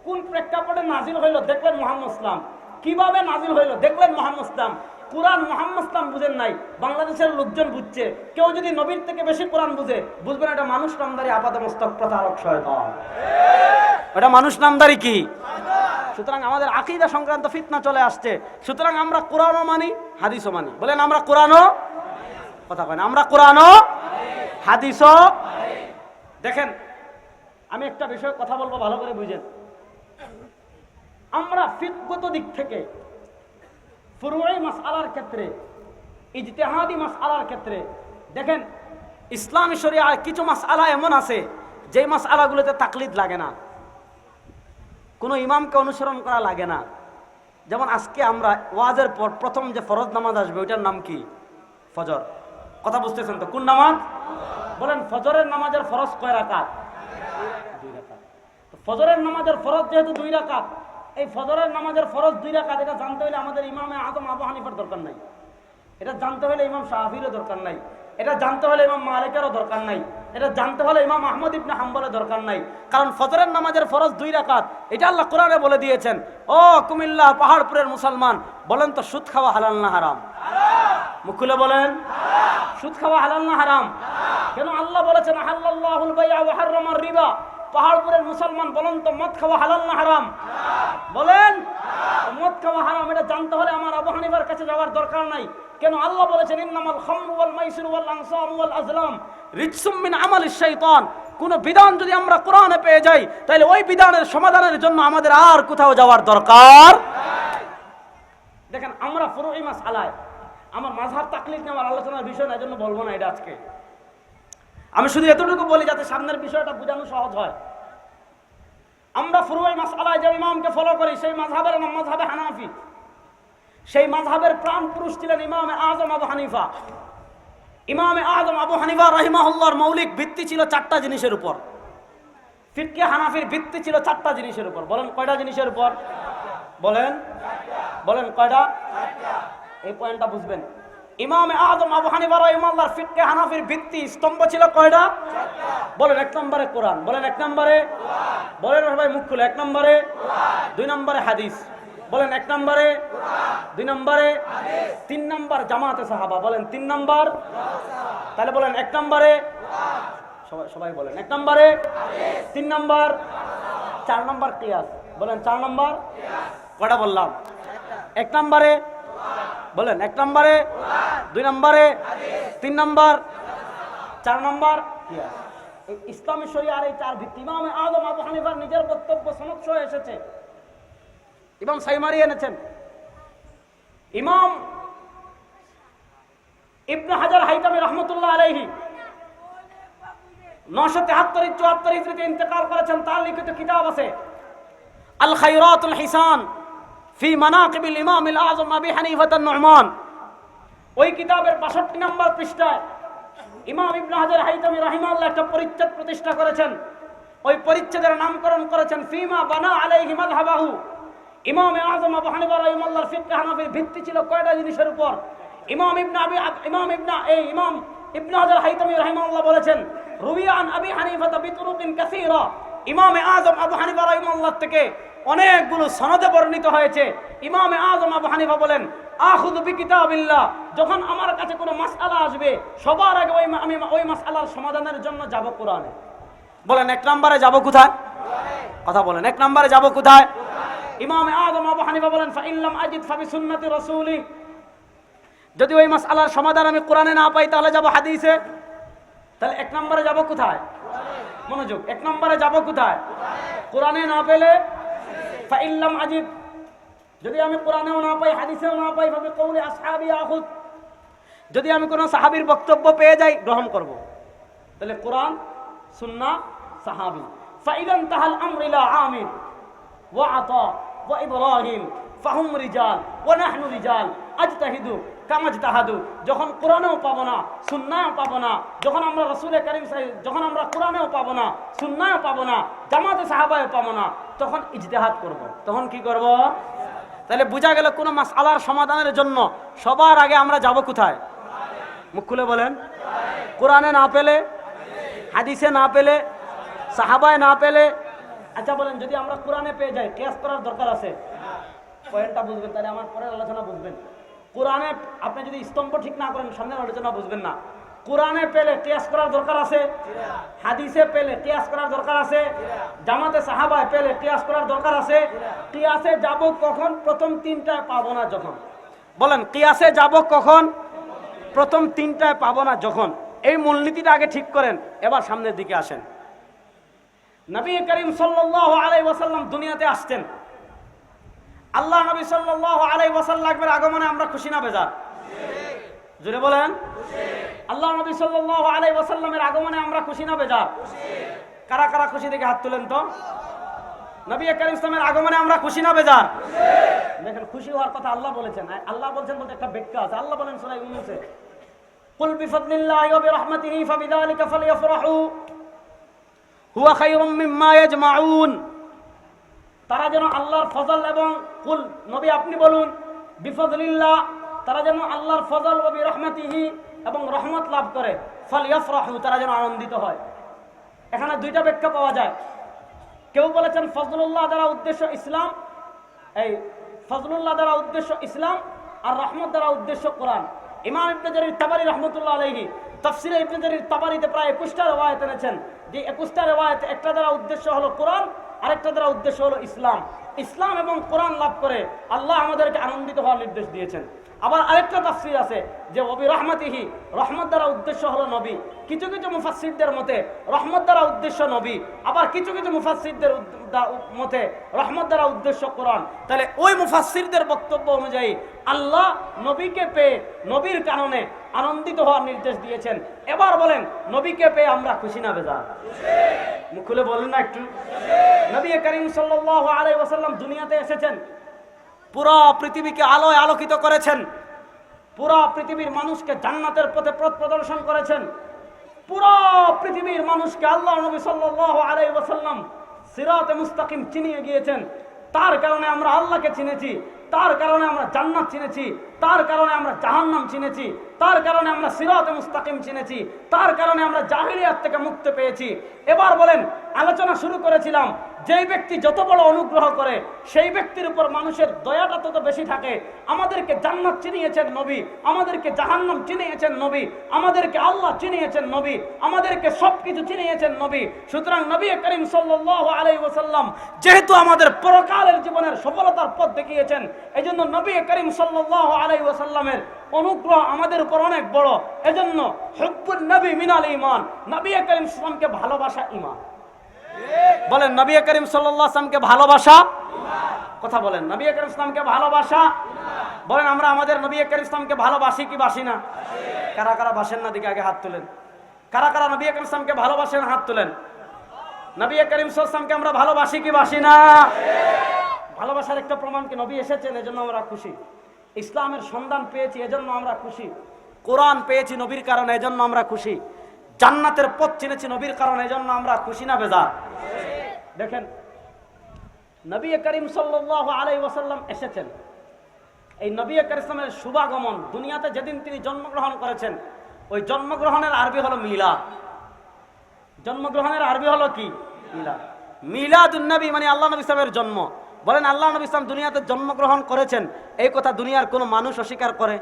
কোন প্রেক্ষাপটে নাজিল হইল দেখলেন মুহাম্মদ ইসলাম, কিভাবে নাজিল হইল দেখলেন মুহাম্মদ ইসলাম। কোরআন মুহাম্মদ ইসলাম বুঝেন নাই, বাংলাদেশের লোকজন বুঝছে। কেউ যদি নবীর থেকে বেশি কোরআন বুঝে, বুঝবেন এটা মানুষ নামদারি আপাদমস্তক প্রতারক শয়তান, এটা মানুষ নামদারি কি। সুতরাং আমাদের আকীদা সংক্রান্ত ফিতনা চলে আসছে। সুতরাং আমরা কোরআনও মানি, হাদিসও মানি। বলেন আমরা কোরআনও, কথা কয় না, আমরা কোরআনও হাদিসও। দেখেন আমি একটা বিষয়ে কথা বলবো, ভালো করে বুঝেন। আমরা ফিকহগত দিক থেকে ফুরুই মাসআলার ক্ষেত্রে, ইজতিহাদি মাসআলার ক্ষেত্রে দেখেন ইসলামী শরিয়ার কিছু মাসআলা এমন আছে যে মাসআলাগুলোতে তাকলিদ লাগে না, কোনো ইমামকে অনুসরণ করা লাগে না। যেমন আজকে আমরা ওয়াজের পর প্রথম যে ফরজ নামাজ আসবে ওইটার নাম কি? ফজর। কথা বুঝতেছেন তো? কোন নামাজ? বলেন ফজরের নামাজের ফরজ কয় রাকাত? 2 রাকাত। ফজরের নামাজের ফরজ যেহেতু 2 রাকাত, এই ফজরের নামাজের ফরজ 2 রাকাত, এটা জানতে হলে আমাদের ইমামে আযম আবু হানিফার দরকার নাই, এটা জানতে হলে ইমাম শাফিঈরও দরকার নাই, এটা জানতে হলে ইমাম মালিকেরও দরকার নাই, এটা জানতে হলে ইমাম আহমদ ইবনে হাম্বলের দরকার নাই। কারণ ফজরের নামাজের ফরজ 2 রাকাত, এটা আল্লাহ কোরআনে বলে দিয়েছেন। ও কুমিল্লা পাহাড়পুরের মুসলমান, বলেন তো সুদ খাওয়া হালাল না হারাম? মুখ খুলে বলেন, সুদ খাওয়া হালাল না হারাম? কেন আল্লাহ বলেছেন আহাল্লাল্লাহুল বাই'a ওয়া হাররামার রিবা? পাহাড়পুরের মুসলমান বলেন তো মদ খাওয়া হালাল না হারাম? বলেন মদ খাওয়া হারাম, এটা জানতে হলে আমার আবু হানিফার কাছে যাওয়ার দরকার নাই। কেন আল্লাহ বলেছেন ইন্নামাল খামরু ওয়াল মাইসিরু ওয়াল আনসাবু ওয়াল আজলাম রিজসুম মিন আমালিশ শাইতান। কোন বিধান যদি আমরা কোরআনে পেয়ে যাই, তাহলে ওই বিধানের সমাধানের জন্য আমাদের আর কোথাও যাওয়ার দরকার নাই। দেখেন আমরা ফুরুই মাসআলায় আমার মাযহাব তাকলিদ নেওয়ার আলোচনার বিষয় না, এজন্য বলবো না এটা আজকে। আমি শুধু এতটুকু বলি যাতে সামনের বিষয়টা বোঝানো সহজ হয়। আমরা ফুরুই মাসআলায় যে ইমামকে ফলো করি সেই মাযহাবের নাম মাযহাবে হানাফি। সেই মাযহাবের প্রাণ পুরুষ ছিলেন ইমামে আযম আবু হানিফা। ইমামে আযম আবু হানিফা রাহিমাহুল্লাহর মৌলিক ভিত্তি ছিল 4টা জিনিসের উপর। ফিকহে হানাফির ভিত্তি ছিল 4টা জিনিসের উপর। বলেন কয়টা জিনিসের উপর? বলেন বলেন কয়টা? এই পয়েন্টটা বুঝবেন। ইমামে আযম আবু হানিফা রাহিমাহুল্লাহর ফিকহে হানাফির ভিত্তি স্তম্ভ ছিল কয়টা? বলেন 1 নম্বরে কোরআন। বলেন 1 নম্বরে কোরআন। বলেন ভাই মুখ খুলে, 1 নম্বরে কোরআন, 2 নম্বরে হাদিস। বলেন 1 নম্বরে কোরআন, 2 নম্বরে হাদিস, 3 নম্বর জামাতে সাহাবা। বলেন 3 নম্বর সাহাবা। তাহলে বলেন 1 নম্বরে কোরআন, সবাই বলেন 1 নম্বরে হাদিস, 3 নম্বর সাহাবা, 4 নম্বর কিয়াস। বলেন 4 নম্বর কিয়াস। কয়টা বললাম? 1 নম্বরে কোরআন, বলেন 1 নম্বরে কোরআন, 2 নম্বরে হাদিস, 3 নম্বর, 4 নম্বর কিয়াস। এই ইসলামী শরিয়ার এই 4 ভিত্তি ইমামে আযম আবু হানিফার নিজের বক্তব্য সনদ সহ এসেছে, ইমাম সাইমারি এনেছেন। ইমাম ইবনে হাজার হাইতামি রাহমাতুল্লাহ আলাইহি 973-74 হিজরিতে ইন্তেকাল করেছেন। তার লিখিত কিতাব আছে আল খায়রাতুল হিসান ফি মানাকিবিল ইমামিল আযম আবি হানিফা আন-নু'মান। ওই কিতাবের 62 নম্বর পৃষ্ঠায় ইমাম ইবনে হাজার হাইতামি রাহিমাহুল্লাহ একটা পরিচ্ছেদ প্রতিষ্ঠা করেছেন। ওই পরিচ্ছেদের নামকরণ করেছেন ফিমা বানা আলাইহি মাযহাবাহু। ইমামে আযম আবু হানিফা রাহিমাহুল্লাহর ফিকহ হানাফির ভিত্তি ছিল কয়টা জিনিসের উপর? ইমাম ইবনে হাজার হাইতামি রাহিমাহুল্লাহ বলেছেন রুবিয়ান আবি হানিফা বিতুরুকিন কাসীরা। ইমামে আযম আবু হানিফা রাহিমাহুল্লাহ থেকে অনেকগুলো সনদে বর্ণিত হয়েছে। ইমামে আযম আবু হানিফা বলেন আখুযু বিকিতাবিল্লাহ, যখন আমার কাছে কোনো মাসআলা আসবে সবার আগে আমি ওই মাসআলার সমাধানের জন্য যাব কোরআনে। বলেন 1 নম্বরে যাব কোথায়? কথা বলেন 1 নম্বরে যাব কোথায়? ইমামে আযম আবু হানিফা বলেন ফাইল্লাম আজিদ ফাবি সুন্নতি রাসূলি, যদি ওই মাসআলার সমাধান আমি কোরআনে না পাই তাহলে যাব হাদিসে। তাহলে 1 নম্বরে যাব কোথায়? মনোযোগ, 1 নম্বরে যাব কোথায়? কোরআনে না পেলে ফাইল্লাম আজিদ, যদি আমি কোরআনেও না পাই হাদিসেও না পাই ফাবি কওলি আসহাবি আখুদ, যদি আমি কোনো সাহাবীর বক্তব্য পেয়ে যাই গ্রহণ করব। তাহলে কোরআন, সুন্নাহ, সাহাবী। ফাইদান তাহাল আমর ইলা আমির ওয়া আতা ওয়া ইব্রাহিম ফাহুম রিজাল ওয়া নাহনু রিজাল আজতাহিদু কামা ইজতাহাদু, যখন কোরআনেও পাবো না, সুন্নাহও পাবো না, যখন আমরা রাসূলের কারীম যখন আমরা কোরআনেও পাবো না, সুন্নাহও পাবো না, জামাতে সাহাবায়ও পাবো না, তখন ইজতিহাদ করব। তখন কি করব? তাহলে বোঝা গেল কোনো মাসআলার সমাধানের জন্য সবার আগে আমরা যাব কোথায়? মুখ খুলে বলেন। কোরআনে না পেলে, হাদিসে না পেলে, সাহাবায় না পেলে, আচ্ছা বলেন যদি আমরা কোরআনে পেয়ে যাই কিয়াস করার দরকার আছে? পয়েন্টটা বুঝবেন, তাহলে আমার পরের আলোচনা বুঝবেন। কোরআনে আপনি যদি স্তম্ভ ঠিক না করেন সামনের আলোচনা বুঝবেন না। কোরআনে পেলে কিয়াস করার দরকার আছে, হাদিসে পেলে কিয়াস করার দরকার আছে, জামাতে সাহাবায় পেলে কিয়াস করার দরকার আছে। কিয়াসে যাব কখন? প্রথম তিনটায় পাবো না যখন। বলেন কিয়াসে যাব কখন? প্রথম তিনটায় পাবো না যখন। এই মূলনীতিটা আগে ঠিক করেন, এবার সামনের দিকে আসেন। নবী করিম সাল্লাল্লাহু আলাইহি ওয়াসাল্লাম দুনিয়াতে আসছেন। আল্লাহ নবী সাল্লাল্লাহু আলাইহি ওয়াসাল্লামের আগমনে আমরা খুশি না বেজার? জোরে বলেন। আল্লাহ নবী সাল্লাল্লাহু আলাইহি ওয়াসাল্লামের আগমনে আমরা খুশি না বেজার? কারা কারা খুশি দেখে হাত তুলেন তো। নবী করিম ইসলামের আগমনে আমরা খুশি না বেজার? দেখেন খুশি হওয়ার কথা আল্লাহ বলেছেন। আল্লাহ বলেছেন বলতে একটা ব্যাখ্যা আছে। আল্লাহ বলেন সূরা ইউনূসে, কুল বিফাদলিল্লাহি ওয়া বিরহমাতিহি ফাবিযালিকা ফালইফরাহু হুয়া খায়রুম মিম্মা ইয়াজমাউন। তারা যেন আল্লাহর ফজল এবং কুল নবী আপনি বলুন বিফাদলিল্লাহ, তারা যেন আল্লাহর ফজল ওয়া বিরহমাতিহি এবং রহমত লাভ করে, ফালইফরাহু তারা যেন আনন্দিত হয়। এখানে দুইটা ব্যাখ্যা পাওয়া যায়। কেউ বলেছেন ফজলুল্লাহ দ্বারা উদ্দেশ্য ইসলাম, এই ফজলুল্লাহ দ্বারা উদ্দেশ্য ইসলাম আর রহমত দ্বারা উদ্দেশ্য কোরআন। ইমাম ইবনে জারীর তাবারী রাহমাতুল্লাহ আলাইহি তাফসীরে ইবনে জারীর তাবারীতে প্রায় 21টা riwayat এনেছেন। যে 21টা riwayat একটা দ্বারা উদ্দেশ্য হলো কোরআন, আরেকটা দ্বারা উদ্দেশ্য হলো ইসলাম। ইসলাম এবং কোরআন লাভ করে আল্লাহ আমাদেরকে আনন্দিত হওয়ার নির্দেশ দিয়েছেন। আবার আরেকটা তাফসীর আছে যে ওয়া বিরহমাতিহি, রহমত দ্বারা উদ্দেশ্য হলো নবী। কিছু কিছু মুফাসসিরদের মতে রহমত দ্বারা উদ্দেশ্য নবী, আবার কিছু কিছু মুফাসসিরদের মতে রহমত দ্বারা উদ্দেশ্য কোরআন। তাহলে ওই মুফাসসিরদের বক্তব্য অনুযায়ী আল্লাহ নবীকে পেয়ে নবীর কারণে আনন্দিত হওয়ার নির্দেশ দিয়েছেন। এবার বলেন নবীকে পেয়ে আমরা খুশি না বেজার? মুখ খুলে বলেন না একটু। নবী করিম সাল্লাল্লাহু আলাইহি ওয়াসাল্লাম দুনিয়াতে এসেছেন, পুরো পৃথিবীকে আলোয় আলোকিত করেছেন, পুরো পৃথিবীর মানুষকে জান্নাতের পথে পথ প্রদর্শন করেছেন, পুরো পৃথিবীর মানুষকে আল্লাহ নবী সাল্লাল্লাহু আলাইহি ওয়াসাল্লাম সিরাতে মুস্তাকিম চিনিয়ে গিয়েছেন। তার কারণে আমরা আল্লাহকে চিনেছি, তার কারণে আমরা জান্নাত চিনেছি, তার কারণে আমরা জাহান্নাম চিনেছি, তার কারণে আমরা সিরাতে মুস্তাকিম চিনেছি, তার কারণে আমরা জাহিলিয়াত থেকে মুক্তি পেয়েছি। এবার বলেন, আলোচনা শুরু করেছিলাম যেই ব্যক্তি যত বড় অনুগ্রহ করে সেই ব্যক্তির উপর মানুষের দয়াটা তত বেশি থাকে। আমাদেরকে জান্নাত চিনিয়েছেন নবী, আমাদেরকে জাহান্নাম চিনিয়েছেন নবী, আমাদেরকে আল্লাহ চিনিয়েছেন নবী, আমাদেরকে সবকিছু চিনিয়েছেন নবী। সুতরাং নবী করিম সাল্লাল্লাহু আলাইহি ওয়াসাল্লাম যেহেতু আমাদের পরকালের জীবনের সফলতার পথ দেখিয়েছেন, এজন্য নবী করিম সাল্লাল্লাহু আলাইহি ওয়াসাল্লামের অনুগ্রহ আমাদের উপর অনেক বড়। এজন্য হুব্বুন নবী মিনাল ঈমান, নবী করিম সাল্লামকে ভালোবাসা ঈমান। বলেন নবী করিম সাল্লাল্লাহু আলাইহি ওয়াসাল্লামকে ভালোবাসা ঈমান। কথা বলেন নবী করিম সাল্লামকে ভালোবাসা ঈমান। বলেন আমরা আমাদের নবী করিম সাল্লামকে ভালোবাসি কি বাসি না? কারা কারা বাসেন না দিকে আগে হাত তুলেন। কারা কারা নবী করিম সাল্লামকে ভালোবাসেন হাত তুলেন। নবী করিম সাল্লাল্লাহু আলাইহি ওয়াসাল্লামকে আমরা ভালোবাসি কি বাসি না? ভালোবাসার একটা প্রমাণ কি নবী এসেছেন এজন্য আমরা খুশি, ইসলামের সন্ধান পেয়েছি এজন্য আমরা খুশি, কোরআন পেয়েছি নবীর কারণে এজন্য আমরা খুশি, জান্নাতের পথ চিনেছি নবীর কারণে এজন্য আমরা খুশি না বেজার? দেখেন নবী করিম সাল্লাল্লাহু আলাইহি ওয়াসাল্লাম এসেছেন। এই নবী করিম ইসলামের শুভাগমন দুনিয়াতে যেদিন তিনি জন্মগ্রহণ করেছেন, ওই জন্মগ্রহণের আরবি হলো মিলাদ। জন্মগ্রহণের আরবি হলো কি? মিলাদ। মিলাদুন নবী মানে আল্লাহ নবী সাহেবের জন্ম। বলেন আল্লাহ নবী ইসলাম দুনিয়াতে জন্মগ্রহণ করেছেন, এই কথা দুনিয়ার কোনো মানুষ অস্বীকার করে?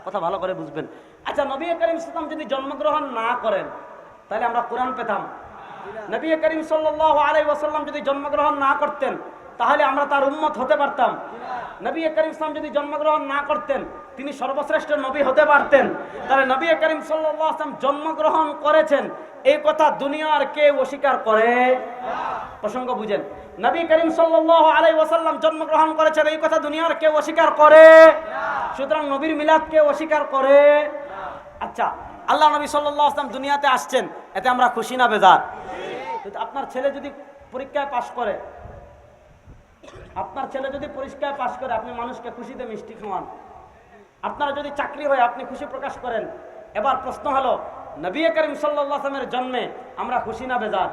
কথা ভালো করে বুঝবেন। আচ্ছা নবী করিম ইসলাম যদি জন্মগ্রহণ না করেন তাহলে আমরা কোরআন পেতাম? নবী করিম সাল্লাল্লাহু আলাইহি ওয়াসাল্লাম যদি জন্মগ্রহণ না করতেন তাহলে আমরা তার উম্মত হতে পারতাম? নবী করিম ইসলাম যদি জন্মগ্রহণ না করতেন তিনি সর্বশ্রেষ্ঠ নবী হতে পারতেন? তাহলে নবী করিম সাল্লাল্লাহু আলাইহি ওয়াসাল্লাম জন্মগ্রহণ করেছেন এই কথা দুনিয়ার কেউ অস্বীকার করে? প্রসঙ্গ বুঝেন। নবী করিম সাল্লাল্লাহু আলাইহি ওয়াসাল্লাম জন্মগ্রহণ করেছেন এই কথা দুনিয়ার কেউ অস্বীকার করে? সুতরাং নবীর মিলাদ কেউ অস্বীকার করে? আচ্ছা আল্লাহ নবী সাল্লাল্লাহু আলাইহি ওয়াসাল্লাম দুনিয়াতে আসছেন, এতে আমরা খুশি না বেজার? আপনার ছেলে যদি পরীক্ষায় পাশ করে, আপনার ছেলে যদি পরীক্ষায় পাশ করে আপনি মানুষকে খুশিতে মিষ্টি খাওয়ান, আপনার যদি চাকরি হয় আপনি খুশি প্রকাশ করেন। এবার প্রশ্ন হলো, নবী করিম সাল্লাল্লাহু আলাইহি ওয়াসাল্লামের জন্মে আমরা খুশি না বেজার?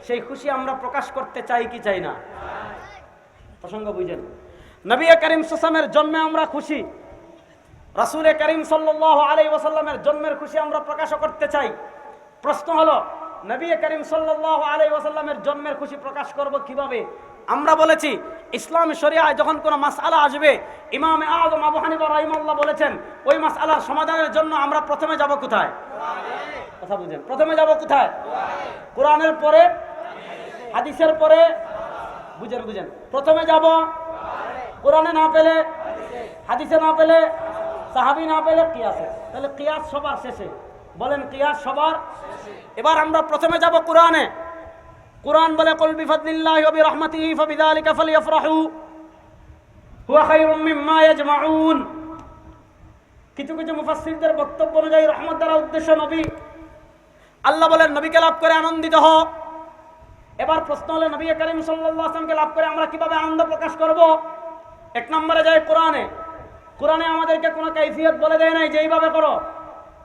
সেই খুশি আমরা প্রকাশ করতে চাই কি চাই না? প্রসঙ্গ বুঝেন। নবী করিম সাল্লাল্লাহু আলাইহি ওয়াসাল্লামের জন্মে আমরা খুশি, রাসূল করিম সাল্লাল্লাহু আলাইহি ওয়াসাল্লামের জন্মের খুশি আমরা প্রকাশ করতে চাই। প্রশ্ন হলো, নবী করিম সাল্লাল্লাহু আলাইহি ওয়াসাল্লামের জন্মের খুশি প্রকাশ করব কিভাবে? আমরা বলেছি ইসলামী শরিয়ায় যখন কোনো মাসআলা আসবে, ইমাম আযম আবু হানিফা রাহিমাহুল্লাহ বলেছেন ওই মাসআলার সমাধানের জন্য আমরা প্রথমে যাব কোথায়? কথা বুঝেন, প্রথমে যাব কোথায়? কোরআনের পরে, হাদিসের পরে। বুঝেন বুঝেন, প্রথমে যাব কোরআনে না পেলে, হাদিসে না পেলে, সাহাবী না পেলে কিয়াসে। তাহলে কিয়াস সবার শেষে। বলেন কিয়াস সবার। এবার আমরা প্রথমে যাব কোরআনে। কোরআন বলে কুল বিফাদলিল্লাহি ওয়া বিরহমাতিহি ফাবিযালিকা ফালইফরাহু হুয়া খায়রুম মিম্মা ইয়াজমাউন। কিছু কিছু মুফাসসিরদের বক্তব্য অনুযায়ী রহমত দ্বারা উদ্দেশ্য নবী। আল্লাহ বলেন নবীকে লাভ করে আনন্দিত হও। এবার প্রশ্ন হলো, নবী করিম সাল্লাল্লাহু আলাইহি ওয়াসাল্লামকে লাভ করে আমরা কিভাবে আনন্দ প্রকাশ করব? এক নম্বরে যায় কোরআনে। কোরআনে আমাদেরকে কোনো কাইফিয়ত বলে দেয় নাই যে এইভাবে করো।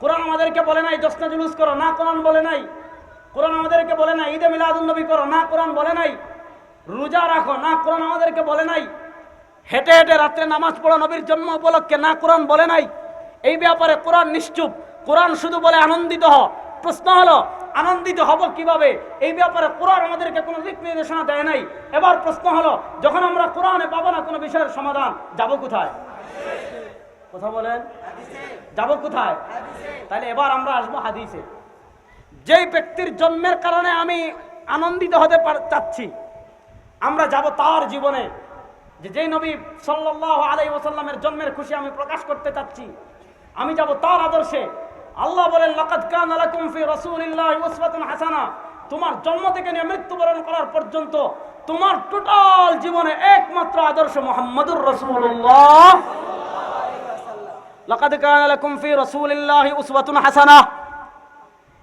কোরআন আমাদেরকে বলে নাই জশ্নে জুলুস করো, না কোরআন বলে নাই। কোরআন আমাদেরকে বলে নাই ঈদে মিলাদুন নবী করো, না কোরআন বলে নাই। রোজা রাখো, না কোরআন আমাদেরকে বলে নাই। হেঁটে হেঁটে রাত্রে নামাজ পড়ো নবীর জন্ম উপলক্ষে, না কোরআন বলে নাই। এই ব্যাপারে কোরআন নিশ্চুপ। কোরআন শুধু বলে আনন্দিত হও। প্রশ্ন হলো আনন্দিত হব কিভাবে? এই ব্যাপারে কোরআন আমাদেরকে কোনো দিক নির্দেশনা দেয় নাই। এবার প্রশ্ন হলো, যখন আমরা কোরআনে পাবো না কোনো বিষয়ের সমাধান, যাব কোথায়? কথা বলেন, যাব কোথায়? তাহলে এবার আমরা আসবো হাদিসে। যেই ব্যক্তির জন্মের কারণে আমি আনন্দিত হতে চাচ্ছি, আমরা যাব তার জীবনে। যেই নবী সাল্লাল্লাহু আলাইহি ওয়াসাল্লামের জন্মের খুশি আমি প্রকাশ করতে চাচ্ছি, আমি যাব তার আদর্শে। আল্লাহ বলেন লাকাদ কানা লাকুম ফি রাসূলিল্লাহি উসওয়াতুন হাসানাহ। তোমার জন্ম থেকে নিয়ে মৃত্যুবরণ করার পর্যন্ত তোমার টোটাল জীবনে একমাত্র আদর্শ মুহাম্মদুর রাসূলুল্লাহ। লাকাদ কানা লাকুম ফি রাসূলিল্লাহি উসওয়াতুন হাসানাহ।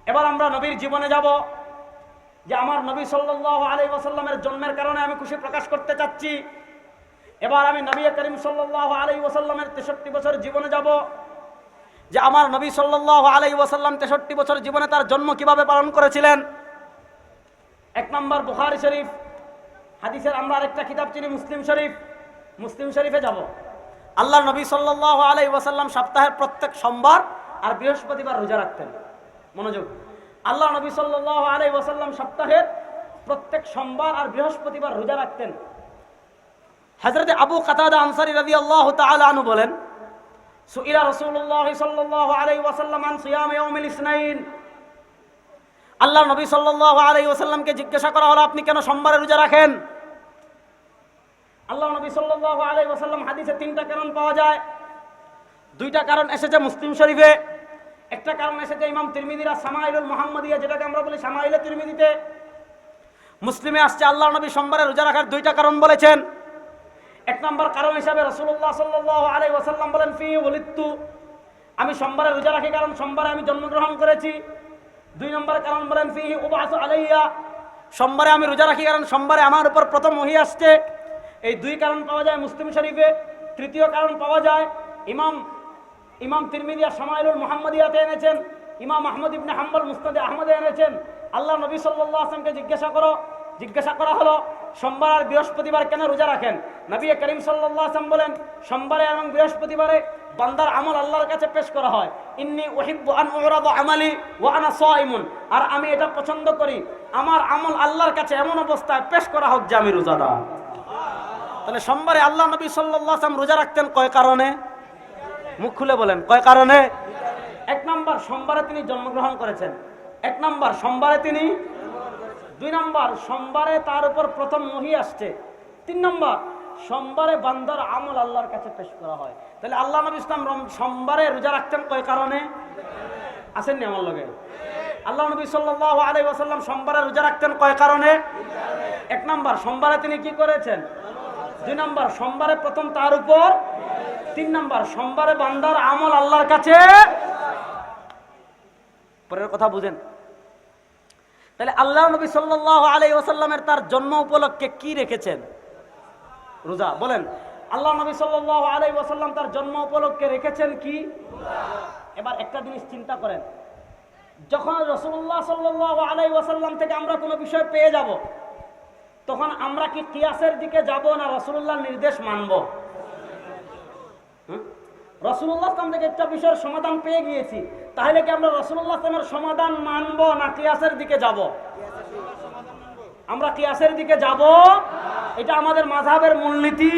এবার আমরা নবীর জীবনে যাব, যে আমার নবী সাল্লাল্লাহু আলাইহি ওয়াসাল্লামের জন্মের কারণে আমি খুশি প্রকাশ করতে চাচ্ছি। এবার আমি নবী করিম সাল্লাল্লাহু আলাইহি ওয়াসাল্লামের 63 বছর জীবনে যাব, যে আমার নবী সাল্লাল্লাহু আলাইহি ওয়াসাল্লাম 63 বছর জীবনে তার জন্ম কিভাবে পালন করেছিলেন। এক নম্বর বুখারী শরীফ। হাদিসের আমরা আরেকটা কিতাব চিনি মুসলিম শরীফ। মুসলিম শরীফে যাব। আল্লাহর নবী সাল্লাল্লাহু আলাইহি ওয়াসাল্লাম সপ্তাহের প্রত্যেক সোমবার আর বৃহস্পতিবার রোজা রাখতেন। মনোযোগ, আল্লাহ নবী সাল্লাল্লাহু আলাইহি ওয়াসাল্লাম সপ্তাহের প্রত্যেক সোমবার আর বৃহস্পতিবার রোজা রাখতেন। হযরত আবু কাতাদা আনসারী রাদিয়াল্লাহু তাআলা আনহু বলেন, সুইলা রাসূলুল্লাহ সাল্লাল্লাহু আলাইহি ওয়াসাল্লাম আন সিয়াম ইয়াউমিল ইসনাইন। আল্লাহ নবী সাল্লাল্লাহু আলাইহি ওয়াসাল্লামকে জিজ্ঞাসা করা হলো আপনি কেন সোমবারে রোজা রাখেন? আল্লাহ নবী সাল্লাল্লাহু আলাইহি ওয়াসাল্লাম হাদিসে 3টা কারণ পাওয়া যায়। 2টা কারণ এসেছে মুসলিম শরীফে, একটা কারণ এসেছে ইমাম তিরমিজির শামাইলুল মুহাম্মাদিয়া, যেটাকে আমরা বলি শামাইলে তিরমিজিতে। মুসলিমে আসছে আল্লাহ নবী সোমবারে রোজা রাখার 2টা কারণ বলেছেন। এক নম্বর কারণ হিসাবে রাসূলুল্লাহ সাল্লাল্লাহু আলাইহি ওয়াসাল্লাম বলেন ফি ওয়ালিদতু, আমি সোমবারে রোজা রাখি কারণ সোমবারে আমি জন্মগ্রহণ করেছি। 2 নম্বর কারণ বলেন ফি উবাসু আলাইয়া, সোমবারে আমি রোজা রাখি কারণ সোমবারে আমার উপর প্রথম ওহী আসছে। এই 2 কারণ পাওয়া যায় মুসলিম শরীফে। 3য় কারণ পাওয়া যায় ইমাম তিরমিজি শামাইলুল মুহাম্মাদিয়াতে এনেছেন, ইমাম আহমদ ইবনে হাম্বল মুসনাদে আহমদে এনেছেন। আল্লাহ নবী সাল্লাল্লাহু আলাইহি ওয়াসাল্লামকে জিজ্ঞাসা করা হলো সোমবার আর বৃহস্পতিবার কেন রোজা রাখেন? নবী করিম সাল্লাল্লাহু আলাইহি ওয়াসাল্লাম বলেন সোমবারে এবং বৃহস্পতিবারে বান্দার আমল আল্লাহর কাছে পেশ করা হয়। ইন্নী উহিব্বু আন উরাদা আমালি ওয়া আনা সাইমুন, আর আমি এটা পছন্দ করি আমার আমল আল্লাহর কাছে এমন অবস্থায় পেশ করা হোক যে আমি রোজাদার। তাহলে সোমবারে আল্লাহ নবী সাল্লাল্লাহু আলাইহি ওয়াসাল্লাম রোজা রাখতেন কয় কারণে? মুখ খুলে বলেন কয় কারণে? 1 নম্বর সোমবারে তিনি জন্মগ্রহণ করেছেন। 1 নম্বর সোমবারে তিনি। 2 নম্বর সোমবারে তার উপর প্রথম ওহী আসছে। 3 নম্বর সোমবারে বান্দার আমল আল্লাহর কাছে পেশ করা হয়। তাহলে আল্লাহ নবী ইসলাম সোমবারে রোজা রাখতেন কয় কারণে? আসেননি আমার লগে? আল্লাহ নবী সাল্লাল্লাহু আলাইহি ওয়াসাল্লাম সোমবারে রোজা রাখতেন কয় কারণে? 1 নম্বর সোমবারে তিনি কি করেছেন? 2 নম্বর সোমবারে প্রথম তার উপর। 3 নম্বর সোমবারে বান্দার আমল আল্লাহর কাছে। পরের কথা বুঝেন। তাহলে আল্লাহ নবী সাল্লাল্লাহু আলাইহি ওয়াসাল্লামের তার জন্ম উপলক্ষে কি রেখেছেন? রোজা। বলেন আল্লাহ নবী সাল্লাল্লাহু আলাইহি ওয়াসাল্লাম তার জন্ম উপলক্ষে রেখেছেন কি? এবার একটা জিনিস চিন্তা করেন, যখন রাসূলুল্লাহ সাল্লাল্লাহু আলাইহি ওয়াসাল্লাম থেকে আমরা কোনো বিষয় পেয়ে যাব, তখন আমরা কি কিয়াসের দিকে যাব না রাসূলুল্লাহর নির্দেশ মানব? রাসূলুল্লাহ সাল্লাল্লাহু থেকে একটা বিষয়ের সমাধান পেয়ে গিয়েছি, তাহলে কি আমরা রাসূলুল্লাহ সাল্লাল্লাহু সমাধান মানব না কিয়াসের দিকে যাব? আমরা কিয়াসের দিকে যাব। এটা আমাদের মাযহাবের মূলনীতি।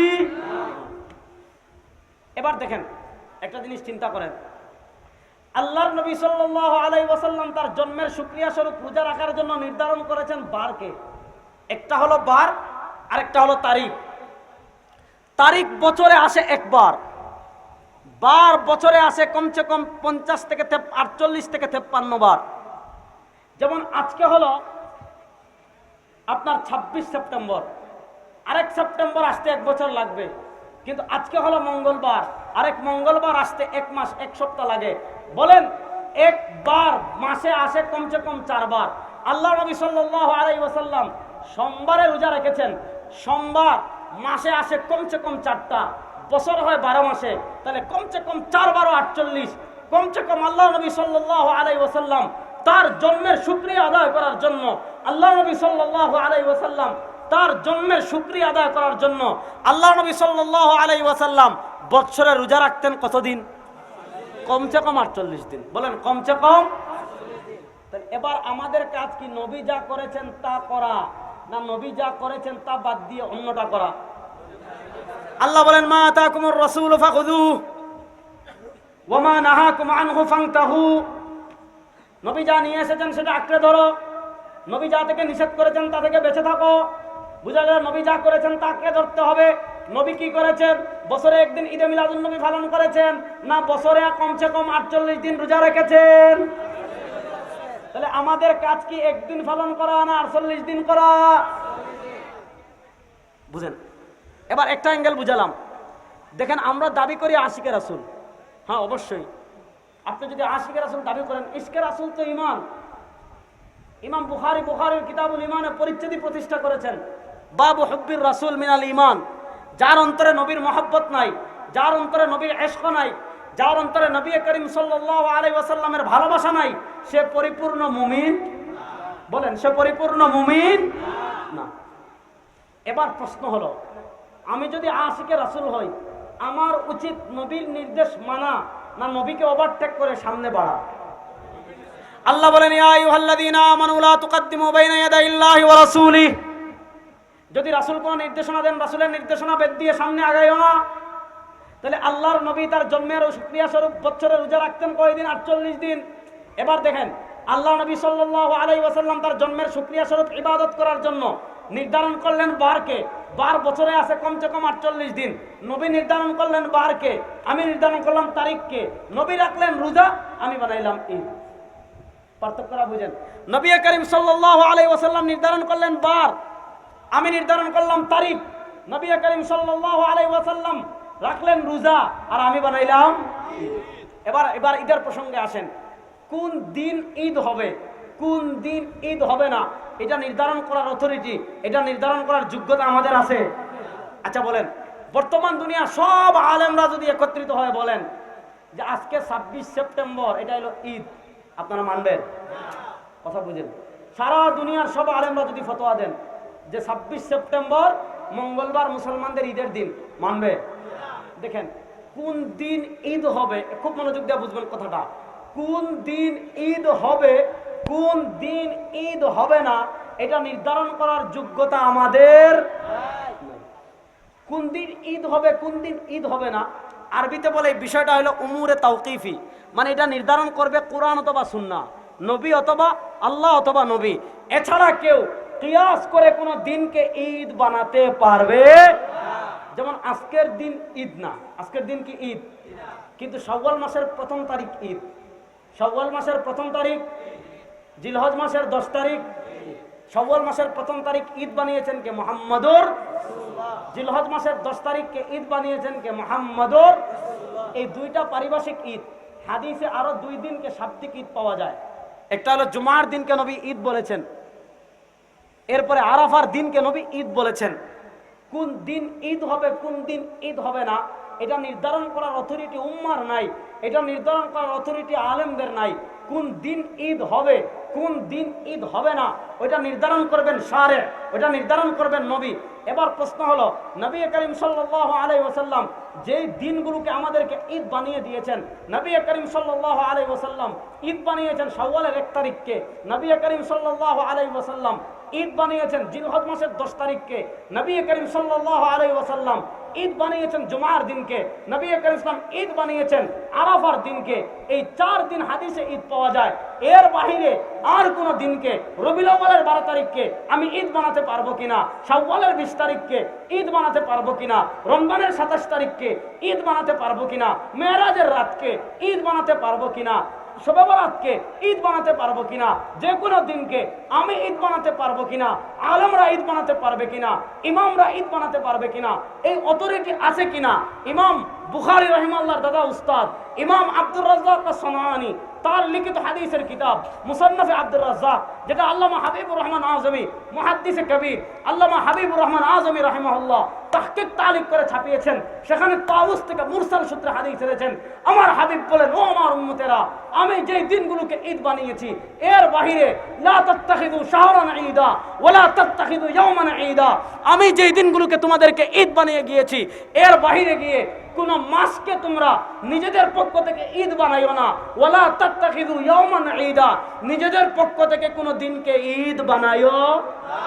এবার দেখেন একটা জিনিস চিন্তা করেন, আল্লাহর নবী সাল্লাল্লাহু আলাইহি ওয়াসাল্লাম তার জন্মের শুকরিয়া স্বরূপ রোজা রাখার জন্য নির্ধারণ করেছেন বারকে। একটা হলো বার, আরেকটা হলো তারিখ। তারিখ বছরে আসে একবার, বার বছরে আসে কমসে কম 50 থেকে 48 থেকে 53 বার। যেমন আজকে হলো আপনার 26 সেপ্টেম্বর, আরেক সেপ্টেম্বর আসতে 1 বছর লাগবে, কিন্তু আজকে হলো মঙ্গলবার, আরেক মঙ্গলবার আসতে 1 মাস 1 সপ্তাহ লাগে। বলেন একবার মাসে আসে কমসে কম 4 বার। আল্লাহ নবী সাল্লাল্লাহু আলাইহি ওয়াসাল্লাম সোমবারে রোজা রেখেছেন, সোমবার মাসে আসে কমসে কম 4টা, বছর হয় 12 মাসে, তাহলে কমসে কম 4 বার 48। কমসে কম আল্লাহ নবী সাল্লাল্লাহু আলাইহি ওয়াসাল্লাম তার জন্মের শুকরিয়া আদায় করার জন্য, আল্লাহ নবী সাল্লাল্লাহু আলাইহি ওয়াসাল্লাম তার জন্মের শুকরিয়া আদায় করার জন্য আল্লাহ নবী সাল্লাল্লাহু আলাইহি ওয়াসাল্লাম বছরে রোজা রাখতেন কতদিন? কমসে কম 48 দিন। বলেন কমসে কম। তাহলে এবার আমাদের কাজ কি নবী যা করেছেন তা করা, না নবী যা করেছেন তা বাদ দিয়ে অন্যটা করা? আল্লাহ বলেন মা আতাকুমুর রাসূল ফাখুযুহু ওয়া মা নাহাকুম আনহু ফান্তাহু। নবী যা নিয়ে এসেছেন সেটা আঁকড়ে ধরো, নবী যা থেকে নিষেধ করেছেন তা থেকে বেঁচে থাকো। বুঝা গেল? নবী যা করেছেন তা আঁকড়ে ধরতে হবে। নবী কি করেছেন? বছরে একদিন ঈদে মিলাদুন নবী পালন করেছেন, না বছরে কমসে কম 48 দিন রোজা রেখেছেন? তাহলে আমাদের কাজ কি একদিন পালন করা না 48 দিন করা? বুঝেন? এবার একটা অ্যাঙ্গেল বুঝালাম। দেখেন আমরা দাবি করি আশিকে রাসূল, হ্যাঁ অবশ্যই। আপনি যদি আশিকে রাসূল দাবি করেন, ইশকে রাসূল তো ঈমান। ইমাম বুখারীর কিতাবুল ঈমানে পরিচ্ছেদই প্রতিষ্ঠা করেছেন, বাবু হুব্বির রাসূল মিনাল ঈমান। যার অন্তরে নবীর মহব্বত নাই, যার অন্তরে নবীর ইশক নাই, যার অন্তরে নবী করিম সাল্লাল্লাহু আলাইহি ওয়াসাল্লামের ভালোবাসা নাই, সে পরিপূর্ণ মুমিন। বলেন সে পরিপূর্ণ মুমিন না। এবার প্রশ্ন হলো, আমি যদি আশিকে রাসূল হই, আমার উচিত নবীর নির্দেশ মানা না নবীকে ওভারটেক করে সামনে বাড়া? আল্লাহ বলেন ইয়া আইয়ুহাল্লাযীনা আমানু লা তুকদ্দিমু বাইনা ইয়াদাইল্লাহি ওয়া রাসূলিহি। যদি রাসূল কোন নির্দেশনা দেন, রাসূলের নির্দেশনা বাদ দিয়ে সামনে আগাইও না। তাহলে আল্লাহর নবী তার জন্মের শুকরিয়া স্বরূপ বছরে রোজা রাখতেন কয়দিন? 48 দিন। এবার দেখেন আল্লাহ নবী সাল্লাল্লাহু আলাইহি ওয়াসাল্লাম তার জন্মের শুকরিয়া স্বরূপ ইবাদত করার জন্য নির্ধারণ করলেন বারকে। বার বছরে আছে কমসে কম 48 দিন। নবী নির্ধারণ করলেন বারকে, আমি নির্ধারণ করলাম তারিখকে। নবী রাখলেন রোজা, আমি বানাইলাম ঈদ। পার্থক্যটা বুঝেন? নবী করিম সাল্লাল্লাহু আলাইহি ওয়াসাল্লাম নির্ধারণ করলেন বার, আমি নির্ধারণ করলাম তারিখ। নবী করিম সাল্লাল্লাহু আলাইহি ওয়াসাল্লাম রাখলেন রোজা, আর আমি বানাইলাম ঈদ। এবার ঈদের প্রসঙ্গে আসেন। কোন দিন ঈদ হবে, কোন দিন ঈদ হবে না, এটা নির্ধারণ করার অথরিটি, এটা নির্ধারণ করার যোগ্যতা আমাদের আছে? আচ্ছা বলেন, বর্তমান দুনিয়া সব আলেমরা যদি একত্রিত হয়ে বলেন যে আজকে 26 সেপ্টেম্বর এটা হলো ঈদ, আপনারা মানবেন? কথা বুঝেন? সারা দুনিয়ার সব আলেমরা যদি ফতোয়া দেন যে 26 সেপ্টেম্বর মঙ্গলবার মুসলমানদের ঈদের দিন, মানবে? দেখেন কোন দিন ঈদ হবে, খুব মনোযোগ দিয়ে বুঝবেন কথাটা। কোন দিন ঈদ হবে, কোন দিন ঈদ হবে না, এটা নির্ধারণ করার যোগ্যতা আমাদের। কোন দিন ঈদ হবে, কোন দিন ঈদ হবে না, আরবিতে বলে এই বিষয়টা হলো উমুরে তাওকিফি, মানে এটা নির্ধারণ করবে কোরআন অথবা সুন্নাহ, নবী অথবা আল্লাহ অথবা নবী। এছাড়া কেউ কিয়াস করে কোনো দিনকে ঈদ বানাতে পারবে? যেমন আজকের দিন ঈদ না, আজকের দিন কি ঈদ? কিন্তু শাওয়াল মাসের 1ম তারিখ ঈদ। শাওয়াল মাসের 1ম তারিখ, জিলহজ মাসের 10 তারিখ। শাওয়াল মাসের 1ম তারিখ ঈদ বানিয়েছেন কে? মুহাম্মাদুর। জিলহজ মাসের 10 তারিখকে ঈদ বানিয়েছেন কে? মুহাম্মাদুর। এই দুইটা পারিভাষিক ঈদ। হাদিসে আরো 2 দিনকে শাব্দিক ঈদ পাওয়া যায়। একটা হলো জুমার দিনকে নবী ঈদ বলেছেন, এরপরে আরাফার দিনকে নবী ঈদ বলেছেন। কোন দিন ঈদ হবে কোন দিন ঈদ হবে না, এটা নির্ধারণ করার অথরিটি উম্মার নাই, এটা নির্ধারণ করার অথরিটি আলেমদের নাই। কোন দিন ঈদ হবে কোন দিন ঈদ হবে না ওইটা নির্ধারণ করবেন শারে, ওইটা নির্ধারণ করবেন নবী। এবার প্রশ্ন হলো, নবী করিম সাল্লাল্লাহু আলাইহি ওয়াসাল্লাম যেই দিনগুলোকে আমাদেরকে ঈদ বানিয়ে দিয়েছেন, নবী করিম সাল্লাল্লাহু আলাইহি ওয়াসাল্লাম ঈদ বানিয়েছেন শাওয়ালের 1 তারিখকে, নবী করিম সাল্লাল্লাহু আলাইহি ওয়াসাল্লাম ঈদ বানিয়েছেন জিলহজ মাসের 10 তারিখকে, নবী করিম সাল্লাল্লাহু আলাইহি ওয়াসাল্লাম ঈদ বানিয়েছেন জুমার দিনকে, নবী করিম ইসলাম ঈদ বানিয়েছেন আরাফার দিনকে। এই 4 দিন হাদিসে ঈদ পাওয়া যায়। এর বাহিরে আর কোন দিনকে, রবিউল আউয়ালের 12 তারিখকে আমি ঈদ বানাতে পারবো কিনা, শাওয়ালের 20 তারিখকে ঈদ বানাতে পারবো কিনা, রমজানের 27 তারিখকে ঈদ বানাতে পারবো কিনা, মেরাজের রাতকে ঈদ বানাতে পারবো কিনা, শবে বরাতকে ঈদ বানাতে পারবো কিনা, যে কোনো দিনকে আমি ঈদ বানাতে পারবো কিনা, আলেমরা ঈদ বানাতে পারবে কিনা, ইমামরা ঈদ বানাতে পারবে কিনা, এই অথরিটি আছে কিনা। ইমাম বুখারী রাহিমাহুল্লাহর দাদা উস্তাদ ইমাম আব্দুর রাজ্জাক আস-সানাআনী তার লিখিত হাদিসের কিতাব মুসান্নাফে আব্দুর রাজ্জাক, যেটা আল্লামা হাবিবুর রহমান আজমি মুহাদ্দিসে কবির আল্লামা হাবিবুর রহমান আজমি রাহিমাহুল্লাহ তাহকিক তালিক করে ছাপিয়েছেন, সেখানে তাউস থেকে মুরসাল সূত্রে হাদিস এনেছেন। আমার হাবিব বলেন, ও আমার উম্মতেরা, আমি যে দিনগুলোকে ঈদ বানিয়েছি এর বাহিরে লা তাত্তাখিযু শাহরান ঈদা ওয়ালা তাত্তাখিযু ইয়াওমান ঈদা, আমি যে দিনগুলোকে তোমাদেরকে ঈদ বানিয়ে গিয়েছি এর বাহিরে গিয়ে কোন মাসকে তোমরা নিজেদের পক্ষ থেকে ঈদ বানাইও না, ওয়ালা তাত্তাখিযু ইয়াওমান ঈদা, নিজেদের পক্ষ থেকে কোন দিনকে ঈদ বানাইও না।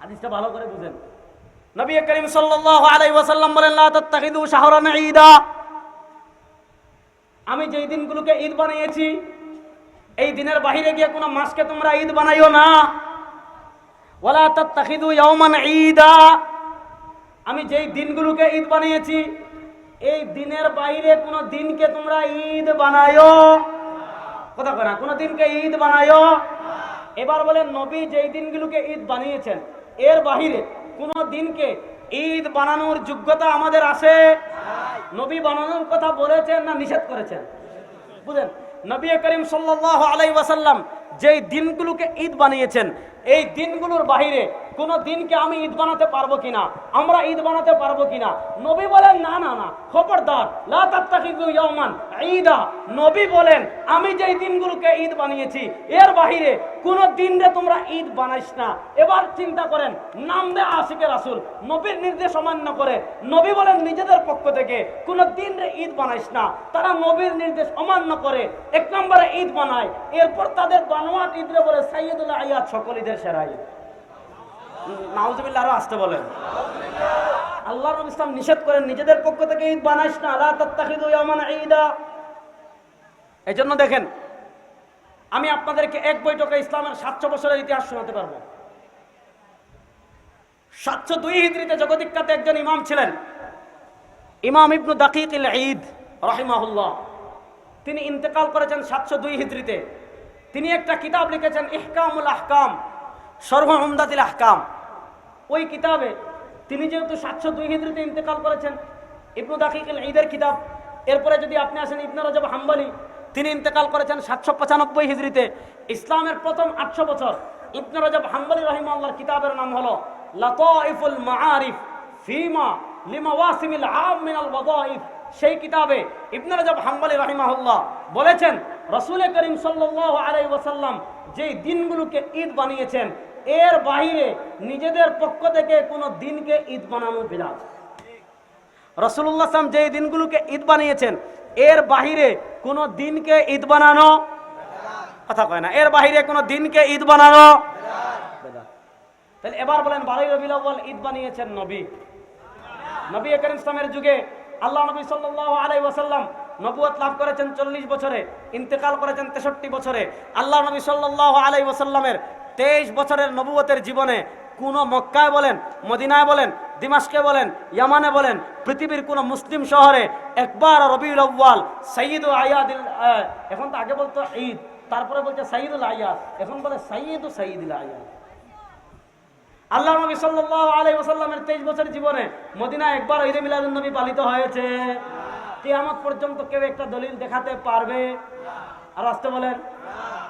হাদিসটা ভালো করে বুঝেন। নবী করিম সাল্লাল্লাহু আলাইহি ওয়াসাল্লাম বলেন, লা তাত্তাখিযু শাহরান ঈদা, আমি যেই দিনগুলোকে ঈদ বানিয়েছি এই দিনের বাহিরে গিয়ে কোন মাসকে তোমরা ঈদ বানাইও না। ওয়ালা তাত্তাখিযু ইয়াওমান ঈদা, আমি যেই দিনগুলোকে ঈদ বানিয়েছি এই দিনের বাইরে কোন দিনকে তোমরা ঈদ বানায়ো, কথা কয় না, কোন দিনকে ঈদ বানায়ো। এবার বলেন, নবী যেই দিনগুলোকে ঈদ বানিয়েছেন এর বাহিরে কোন দিনকে ঈদ বানানোর যোগ্যতা আমাদের আছে? নবী বানানোর কথা বলেছেন না নিষেধ করেছেন? বুঝেন, নবী করিম সাল্লাল্লাহু আলাইহি ওয়াসাল্লাম যেই দিনগুলোকে ঈদ বানিয়েছেন এই দিনগুলোর বাহিরে কোন দিনকে আমি ঈদ বানাতে পারবো কিনা, আমরা ঈদ বানাতে পারবো কিনা? নবী বলেন, না না না, খবরদার, লা তাত্তাখিযু ইয়াওমান ঈদা। নবী বলেন, আমি যেই দিনগুলোকে ঈদ বানিয়েছি এর বাহিরে কোন দিনে তোমরা ঈদ বানাইস না। এবার চিন্তা করেন, নাম দেয় আশিকে রাসূল, নবীর নির্দেশ অমান্য করে নবী বলেন নিজেদের পক্ষ থেকে কোন দিনে ঈদ বানাইস না। তারা নবীর নির্দেশ অমান্য করে 1 নম্বরে ঈদ বানায়, এরপর তাদের বানোয়াট ঈদরে বলে সাইয়্যিদুল আয়াত, সকল ঈদের সেরা ঈদ। নাউজুবিল্লাহ, আরো আসতে বলেন। আল্লাহ নবী ইসলাম নিষেধ করেন নিজেদের পক্ষ থেকে ঈদ বানাইস না, লা তাত্তাখিযু ইয়াওমান ঈদা। এজন্য দেখেন, আমি আপনাদেরকে এক বৈঠকে ইসলামের 700 বছরের ইতিহাস শোনাতে পারবো। 702 হিজরিতে জগদ্বিখ্যাত একজন ইমাম ছিলেন, ইমাম ইবনু দাকিক আল ঈদ রাহিমাহুল্লাহ। তিনি ইন্তেকাল করেছেন 702 হিজরিতে। তিনি একটা কিতাব লিখেছেন ইহকামুল আহকাম, শরহ উমদাতুল আহকাম। ওই কিতাবে তিনি যেহেতু 702 হিজরিতে ইন্তেকাল করেছেন, ইবনু দাকিক আল ঈদের কিতাব। এরপরে যদি আপনি আসেন ইবনে রজব হাম্বলি, তিনি ইন্তেকাল করেছেন 795 হিজরিতে। ইসলামের প্রথম 800 বছর ইবনে রজব হাম্বলি রাহিমাহুল্লাহর কিতাবের নাম হলো লাতাইফুল মাআরিফ ফিমা লিমাওয়াসিমিল আম মিনাল ওয়াযাইফ। সেই কিতাবে ইবনে রজব হাম্বলি রাহিমাহুল্লাহ বলেছেন, রাসূল করিম সাল্লাল্লাহু আলাইহি ওয়াসাল্লাম যেই দিনগুলোকে ঈদ বানিয়েছেন এর বাহিরে নিজেদের পক্ষ থেকে কোনো দিনকে ঈদ বানানো বিদআত। রাসূলুল্লাহ সাল্লাল্লাহু আলাইহি ওয়াসাল্লাম যেই দিনগুলোকে ঈদ বানিয়েছেন এর বাহিরে কোনো দিনকে ঈদ বানানো, কথা কয় না, এর বাহিরে কোনো দিনকে ঈদ বানানো বিদআত। তাহলে এবার বলেন, 12 রবিউল আউয়াল ঈদ বানিয়েছেন নবী। নবী করিম ইসলামের যুগে আল্লাহ নবী সাল্লাল্লাহু আলাইহি ওয়াসাল্লাম নবুয়ত লাভ করেছেন 40 বছরে, ইন্তেকাল করেছেন 63 বছরে। আল্লাহ নবী সাল্লাল্লাহু আলাইহি ওয়াসাল্লামের 23 বছরের নবুয়তের জীবনে কোন মক্কায় বলেন, মদিনায় বলেন, দিমাশকে বলেন, ইয়ামানে বলেন, পৃথিবীর কোন মুসলিম শহরে একবার রবিউল আউয়াল সাইয়্যিদুল আয়াদিল, এখন তো আগে বলতো ঈদ, তারপরে বলছে সাইয়্যিদুল আয়াদ, এখন বলে সাইয়্যিদুল আয়াদ। আল্লাহ নবী সাল্লাল্লাহু আলাইহি ওয়াসাল্লামের 23 বছরের জীবনে মদিনায় একবার ঈদে মিলাদুন নবী পালিত হয়েছে। কিয়ামত পর্যন্ত কেউ একটা দলিল দেখাতে পারবে? আর আসতে বলেন,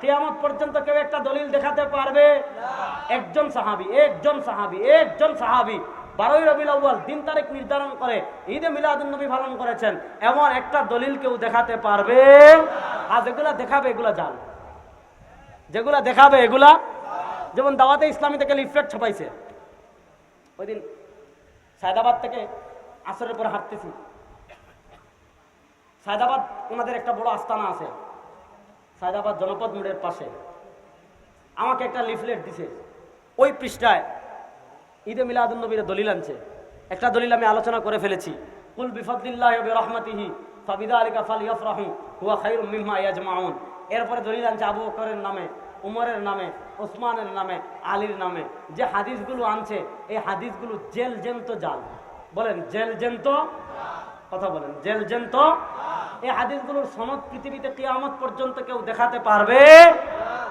কিয়ামত পর্যন্ত কেউ একটা দলিল দেখাতে পারবে? একজন সাহাবী 12ই রবিউল আউয়াল দিন তারিখ নির্ধারণ করে ঈদে মিলাদুন নবী পালন করেছেন, এমন একটা দলিল কেউ দেখাতে পারবে? আর যেগুলা দেখাবে এগুলা জাল, যেগুলা দেখাবে এগুলা, যেমন দাওয়াতে ইসলামী থেকে লিফলেট ছাপাইছে। ওই দিন সায়দাবাদ থেকে আসরের পরে হাঁটতেছি, সায়দাবাদ ওনাদের একটা বড় আস্তানা আছে, সায়দাবাদ জনপদ মোড়ের পাশে। আমাকে একটা লিফলেট দিছে, ওই পৃষ্ঠায় ঈদে মিলাদুন নবীর দলিল আনছে। একটা দলিল আমি আলোচনা করে ফেলেছি, কুল বিফাদলিল্লাহি ওয়া বিরহমাতিহি ফাবিযালিকা ফালইফরাহু হুয়া খায়রুম মিম্মা ইয়াজমাউন। এরপরে দলিল আনছে আবু বকরের নামে, উমরের নামে, ওসমানের নামে, আলীর নামে। যে হাদিসগুলো আনছে এই হাদিসগুলো জেল জেন্ত জাল। বলেন জেল জেন্ত, কথা বলেন জেল জেন্ত। এই হাদিসগুলোর সনদ পৃথিবীতে কিয়ামত পর্যন্ত কেউ দেখাতে পারবে?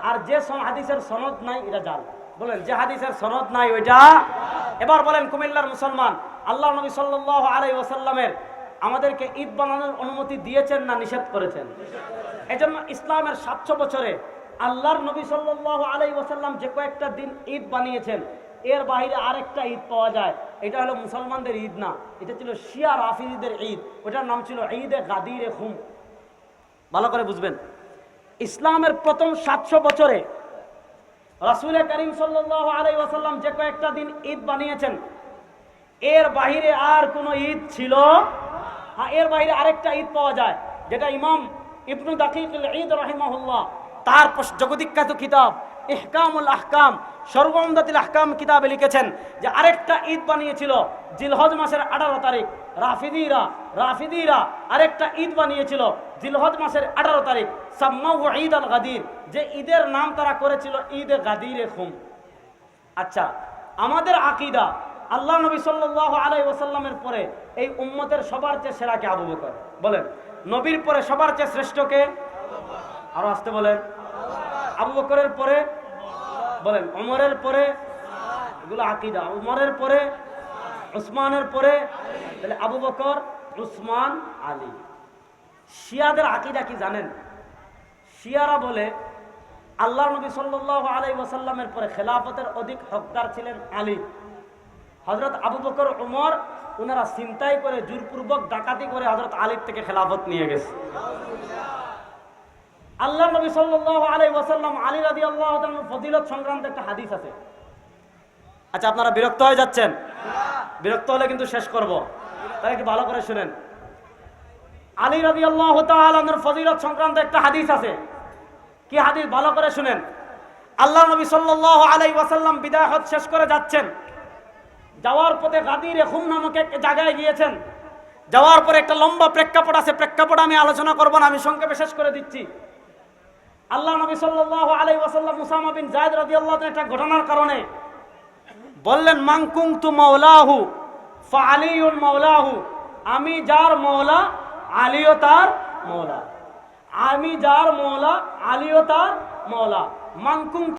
আর যে হাদিসের সনদ নাই এটা জাল। বলেন যে হাদিসের সনদ নাই ওইটা। এবার বলেন কুমিল্লার মুসলমান, আল্লাহ নবী সাল্লাল্লাহু আলাইহি ওয়াসাল্লামের আমাদেরকে ঈদ বানানোর অনুমতি দিয়েছেন না নিষেধ করেছেন? এজন্য ইসলামের 700 বছরে আল্লাহর নবী সাল্লাল্লাহু আলাইহি ওয়াসাল্লাম যে কয়েকটা দিন ঈদ বানিয়েছেন, এর বাইরে আরেকটা ঈদ পাওয়া যায়। এটা হলো মুসলমানদের ঈদ না, এটা ছিল শিয়া রাফিজিদের ঈদ। ওটার নাম ছিল ঈদে গাদিরে খুম। ভালো করে বুঝবেন, ইসলামের প্রথম 700 বছরে রাসূল করিম সাল্লাল্লাহু আলাইহি ওয়াসাল্লাম যে কয়েকটা দিন ঈদ বানিয়েছেন, এর বাইরে আর কোনো ঈদ ছিল? হ্যাঁ, এর বাইরে আরেকটা ঈদ পাওয়া যায়, যেটা ইমাম ইবনু দাকিকুল ঈদ রাহিমাহুল্লাহ তার জগদ্বিখ্যাত কিতাব ইহকামুল আহকাম, সর্বমদাতিল আহকাম কিতাবে লিখেছেন যে আরেকটা ঈদ বানিয়েছিল জিলহজ মাসের 18 তারিখ। রাফিদিরা আরেকটা ঈদ বানিয়েছিল জিলহজ মাসের 18 তারিখ, সাম্মাহু ঈদ আল গাদির, যে ঈদের নাম তারা করেছিল ঈদে গাদিরে খুম। আচ্ছা, আমাদের আকীদা আল্লাহ নবী সাল্লাল্লাহু আলাইহি ওয়াসাল্লামের পরে এই উম্মতের সবার চেয়ে সেরা কে? আবু বকর। বলেন নবীর পরে সবার চেয়ে শ্রেষ্ঠ কে? আরো আসতে বলেন। আবু বকরের পরে বলেন ওমরের পরে, এগুলো আকীদা। ওমরের পরে, উসমানের পরে, তাহলে আবু বকর, উসমান, আলী। শিয়াদের আকীদা কি জানেন? শিয়ারা বলে আল্লাহ নবী সাল্লাল্লাহু আলাইহি ওয়াসাল্লামের পরে খেলাফতের অধিক হকদার ছিলেন আলী। হযরত আবু বকর, উমর ওনারা ছিনতাই করে, জোরপূর্বক ডাকাতি করে হযরত আলীর থেকে খেলাফত নিয়ে গেছে। আল্লাহ নবী সাল্লাল্লাহু আলাইহি ওয়াসাল্লাম আলী রাদিয়াল্লাহু তাআলার ফজিলত সংক্রান্ত একটা হাদিস আছে। আচ্ছা, আপনারা বিরক্ত হয়ে যাচ্ছেন? বিরক্ত হলে কিন্তু শেষ করব, তাহলে একটু ভালো করে শুনেন। আলী রাদিয়াল্লাহু তাআলার ফজিলত সংক্রান্ত একটা হাদিস আছে। কি হাদিস? ভালো করে শুনেন। আল্লাহ নবী সাল্লাল্লাহু আলাইহি ওয়াসাল্লাম বিদায় হজ শেষ করে যাচ্ছেন, যাওয়ার পথে গাদিরে খুম নামক এক জায়গায় গিয়েছেন। যাওয়ার পরে একটা লম্বা প্রেক্ষাপট আছে, প্রেক্ষাপট আমি আলোচনা করব না, আমি সংক্ষেপে শেষ করে দিচ্ছি। আল্লাহ নবী সাল্লাল্লাহু আলাইহি ওয়াসাল্লাম উসামা বিন যায়েদ রাদিয়াল্লাহু তাআলা একটা ঘটনার কারণে বললেন, মান কুনতু মাওলাহু ফাআলিয়ুন মাওলাহু, আমি যার মওলা আলীও তার মওলা। আমি যার মওলা আলীও তার মওলা। মান কুনতু